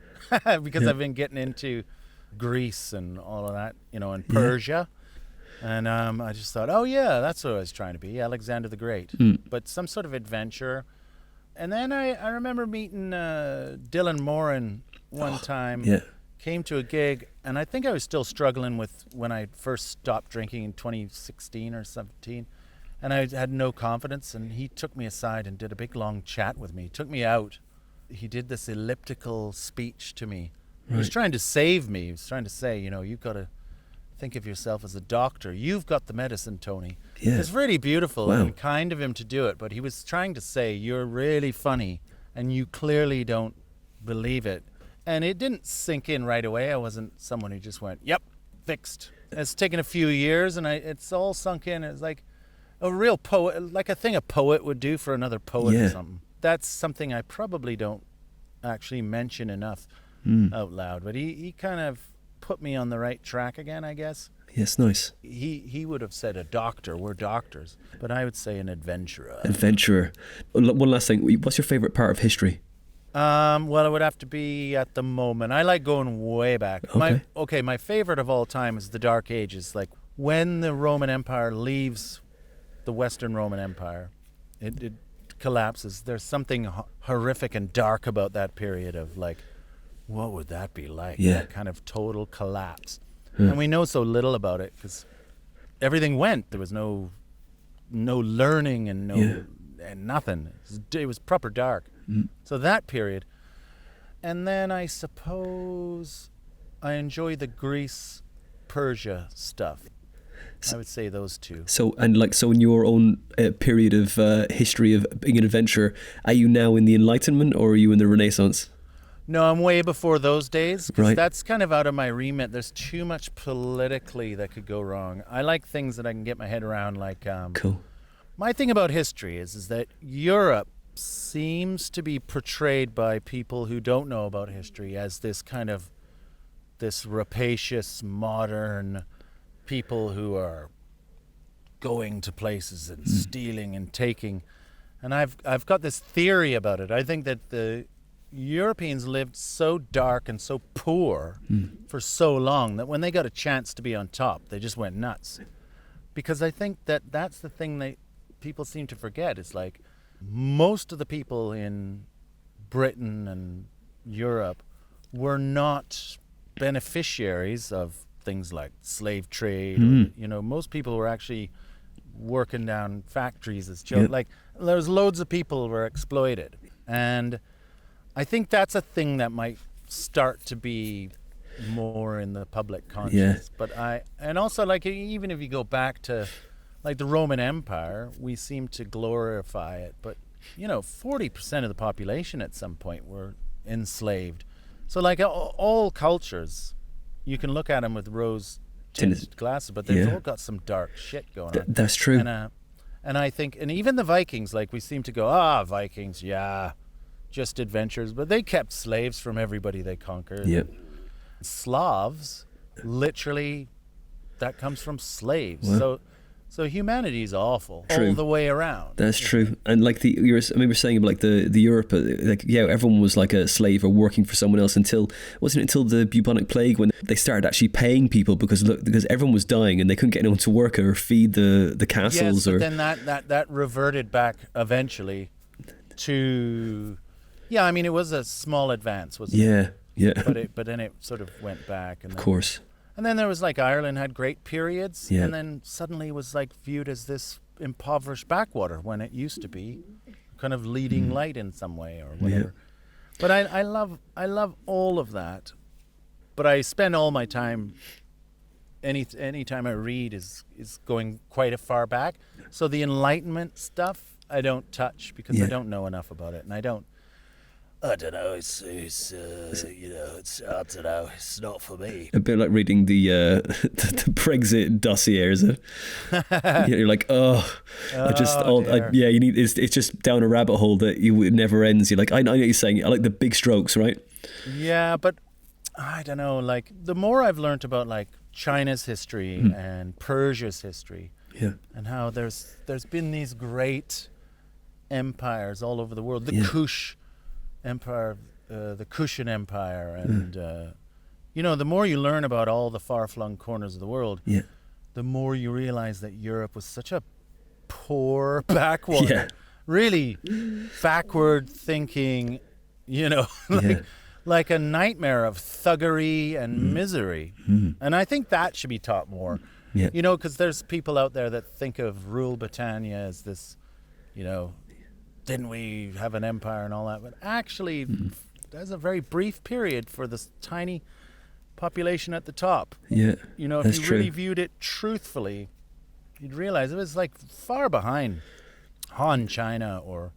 because I've been getting into Greece and all of that, and Persia. And I just thought, oh yeah, that's what I was trying to be, Alexander the Great. But some sort of adventure. And then I remember meeting Dylan Moran one time. Yeah. Came to a gig, and I think I was still struggling with when I first stopped drinking in 2016 or 17. And I had no confidence, and he took me aside and did a big long chat with me. He took me out. He did this elliptical speech to me. He was trying to save me. He was trying to say, you've got to think of yourself as a doctor. You've got the medicine, Tony. Yeah. It's really beautiful and kind of him to do it, but he was trying to say, you're really funny, and you clearly don't believe it. And it didn't sink in right away. I wasn't someone who just went, yep, fixed. It's taken a few years, and it's all sunk in. It's like a real poet, like a thing a poet would do for another poet or something. That's something I probably don't actually mention enough out loud. But he kind of put me on the right track again, I guess. Yes, nice. He would have said a doctor. We're doctors. But I would say an adventurer. Adventurer. One last thing. What's your favorite part of history? Well, it would have to be at the moment. I like going way back. Okay. My favorite of all time is the Dark Ages. Like, when the Roman Empire leaves the Western Roman Empire, it collapses. There's something horrific and dark about that period of, like, what would that be like? Yeah. That kind of total collapse. And we know so little about it because everything went. There was no learning and and nothing. It was proper dark. So that period. And then I suppose I enjoy the Greece, Persia stuff. I would say those two. So in your own period of history of being an adventurer, are you now in the Enlightenment or are you in the Renaissance? No, I'm way before those days. Right. That's kind of out of my remit. There's too much politically that could go wrong. I like things that I can get my head around. Like, Cool. My thing about history is that Europe seems to be portrayed by people who don't know about history as this rapacious, modern people who are going to places and stealing and taking. And I've got this theory about it. I think that the Europeans lived so dark and so poor for so long that when they got a chance to be on top, they just went nuts. Because I think that's the thing people seem to forget. It's like most of the people in Britain and Europe were not beneficiaries of things like slave trade. Or, most people were actually working down factories as children. Like, there's loads of people who were exploited. And I think that's a thing that might start to be more in the public conscious. But and also, like, even if you go back to like the Roman Empire, we seem to glorify it, but 40% of the population at some point were enslaved. So like all cultures, you can look at them with rose-tinted glasses, but they've all got some dark shit going on. That's true. And I think, and even the Vikings, like, we seem to go, Vikings, just adventurers, but they kept slaves from everybody they conquered. Yep. Slavs, literally, that comes from slaves. Well, so humanity is awful true. All the way around. That's true. And like we're saying about like the Europe, like everyone was like a slave or working for someone else wasn't it until the bubonic plague when they started actually paying people because everyone was dying and they couldn't get anyone to work or feed the castles. Yes, but then that reverted back eventually to, I mean, it was a small advance, wasn't it? Yeah. But then it sort of went back. And of course. And then there was like Ireland had great periods, yeah. and then suddenly was like viewed as this impoverished backwater when it used to be kind of leading light in some way or whatever. Yeah. But I love all of that. But I spend all my time, any time I read is going quite a far back. So the Enlightenment stuff I don't touch because I don't know enough about it, and I don't know. It's I don't know. It's not for me. A bit like reading the Brexit dossier, is it? You're like, you need. It's just down a rabbit hole that it never ends. You're like, I know what you're saying. I like the big strokes, right? Yeah, but I don't know. Like, the more I've learned about like China's history and Persia's history, and how there's been these great empires all over the world. The Kush Empire, the Kushan Empire, and the more you learn about all the far-flung corners of the world, the more you realize that Europe was such a poor backwater, really backward thinking, like a nightmare of thuggery and misery. And I think that should be taught more, because there's people out there that think of Rule Britannia as this, didn't we have an empire and all that? But actually, there's a very brief period for this tiny population at the top. Yeah, if you really viewed it truthfully, you'd realize it was like far behind Han China or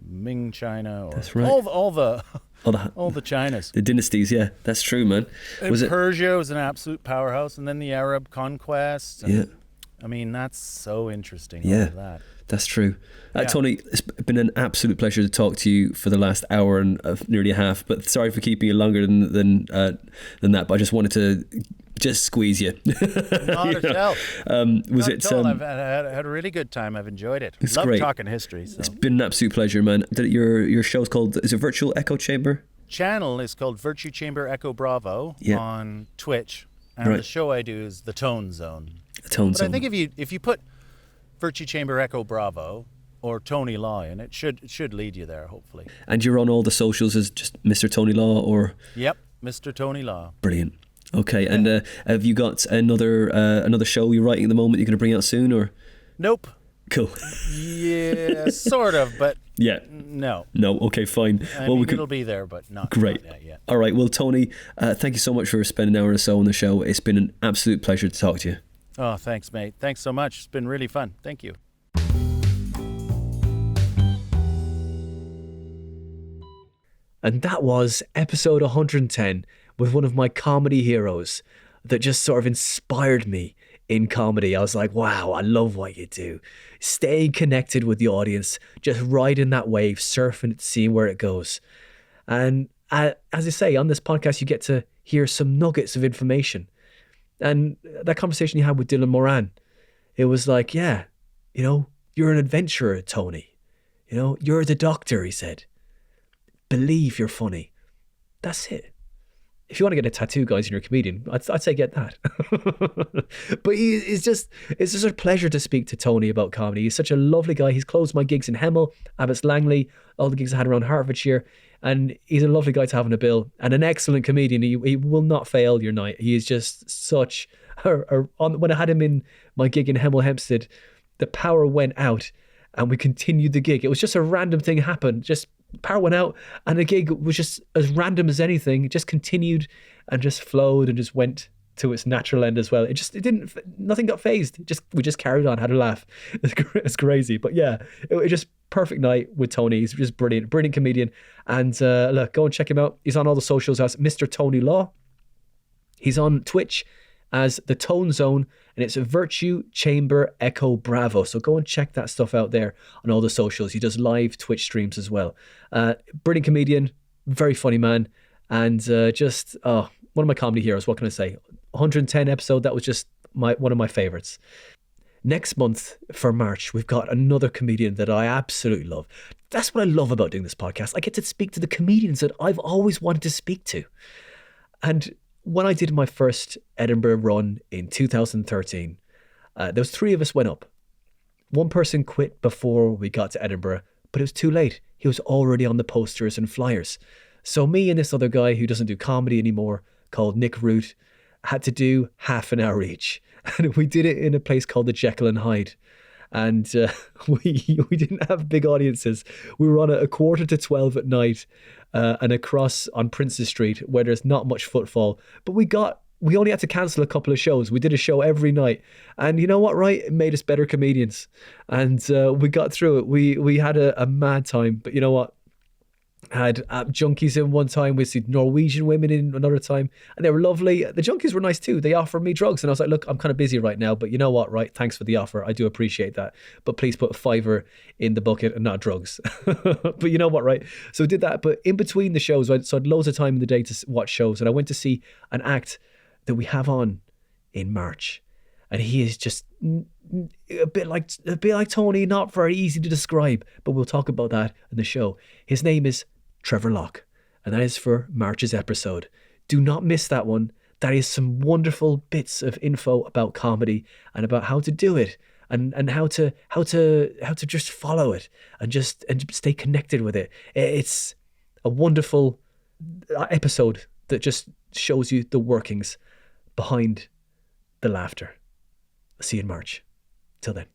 Ming China or all the Chinas. The dynasties, that's true, man. Persia was an absolute powerhouse, and then the Arab conquest. And, I mean, that's so interesting. All of that. That's true. Tony, it's been an absolute pleasure to talk to you for the last hour and nearly a half, but sorry for keeping you longer than that, but I just wanted to squeeze you. Not at all. I've had a really good time. I've enjoyed it. It's Love great. Talking history. So. It's been an absolute pleasure, man. Your show's called, is it Virtual Echo Chamber? Channel is called Virtue Chamber Echo Bravo on Twitch, and the show I do is The Tone Zone. But I think if you put Virtue Chamber Echo Bravo or Tony Law in, it should lead you there, hopefully. And you're on all the socials as just Mr. Tony Law, or? Yep, Mr. Tony Law. Brilliant. Okay, and have you got another show you're writing at the moment you're going to bring out soon, or? Nope. Cool. Yeah, sort of, but no. Okay, fine. It'll be there, but not great. Not yet. All right. Well, Tony, thank you so much for spending an hour or so on the show. It's been an absolute pleasure to talk to you. Oh, thanks, mate. Thanks so much. It's been really fun. Thank you. And that was episode 110 with one of my comedy heroes that just sort of inspired me in comedy. I was like, wow, I love what you do. Staying connected with the audience, just riding that wave, surfing it, seeing where it goes. And as I say, on this podcast, you get to hear some nuggets of information. And that conversation you had with Dylan Moran, it was like, you're an adventurer, Tony. You're the doctor, he said. Believe you're funny. That's it. If you want to get a tattoo, guys, and you're a comedian, I'd say get that. But it's just a pleasure to speak to Tony about comedy. He's such a lovely guy. He's closed my gigs in Hemel, Abbots Langley, all the gigs I had around Hertfordshire. And he's a lovely guy to have on a bill and an excellent comedian. He will not fail your night. He is just such when I had him in my gig in Hemel Hempstead, the power went out and we continued the gig. It was just a random thing happened. Just power went out, and the gig was just as random as anything. It just continued and just flowed and just went to its natural end as well. Nothing got phased. We just carried on, had a laugh. It's crazy. But yeah, it was just perfect night with Tony. He's just brilliant comedian. And look, go and check him out. He's on all the socials as Mr. Tony Law. He's on Twitch as The Tone Zone, and it's a Virtue Chamber Echo Bravo. So go and check that stuff out there on all the socials. He does live Twitch streams as well. Brilliant comedian, very funny man, and one of my comedy heroes. What can I say? 110 episode, that was just one of my favorites. Next month for March, we've got another comedian that I absolutely love. That's what I love about doing this podcast. I get to speak to the comedians that I've always wanted to speak to. And when I did my first Edinburgh run in 2013, there was 3 of us went up. One person quit before we got to Edinburgh, but it was too late. He was already on the posters and flyers. So me and this other guy who doesn't do comedy anymore, called Nick Root, had to do half an hour each. And we did it in a place called the Jekyll and Hyde. And we didn't have big audiences. We were on at 11:45 at night and across on Princes Street where there's not much footfall. But we only had to cancel a couple of shows. We did a show every night. And you know what, right? It made us better comedians. And we got through it. We had a mad time. But you know what? Had junkies in one time. We see Norwegian women in another time, and they were lovely. The junkies were nice too. They offered me drugs, and I was like, look, I'm kind of busy right now, but you know what, right? Thanks for the offer. I do appreciate that, but please put a $5 in the bucket and not drugs. But you know what, right? So I did that, but in between the shows, so I had loads of time in the day to watch shows, and I went to see an act that we have on in March, and he is just a bit like Tony, not very easy to describe, but we'll talk about that in the show. His name is Trevor Locke, and that is for March's episode. Do not miss that one. That is some wonderful bits of info about comedy and about how to do it and how to just follow it and stay connected with it. It's a wonderful episode that just shows you the workings behind the laughter. I'll see you in March. Till then.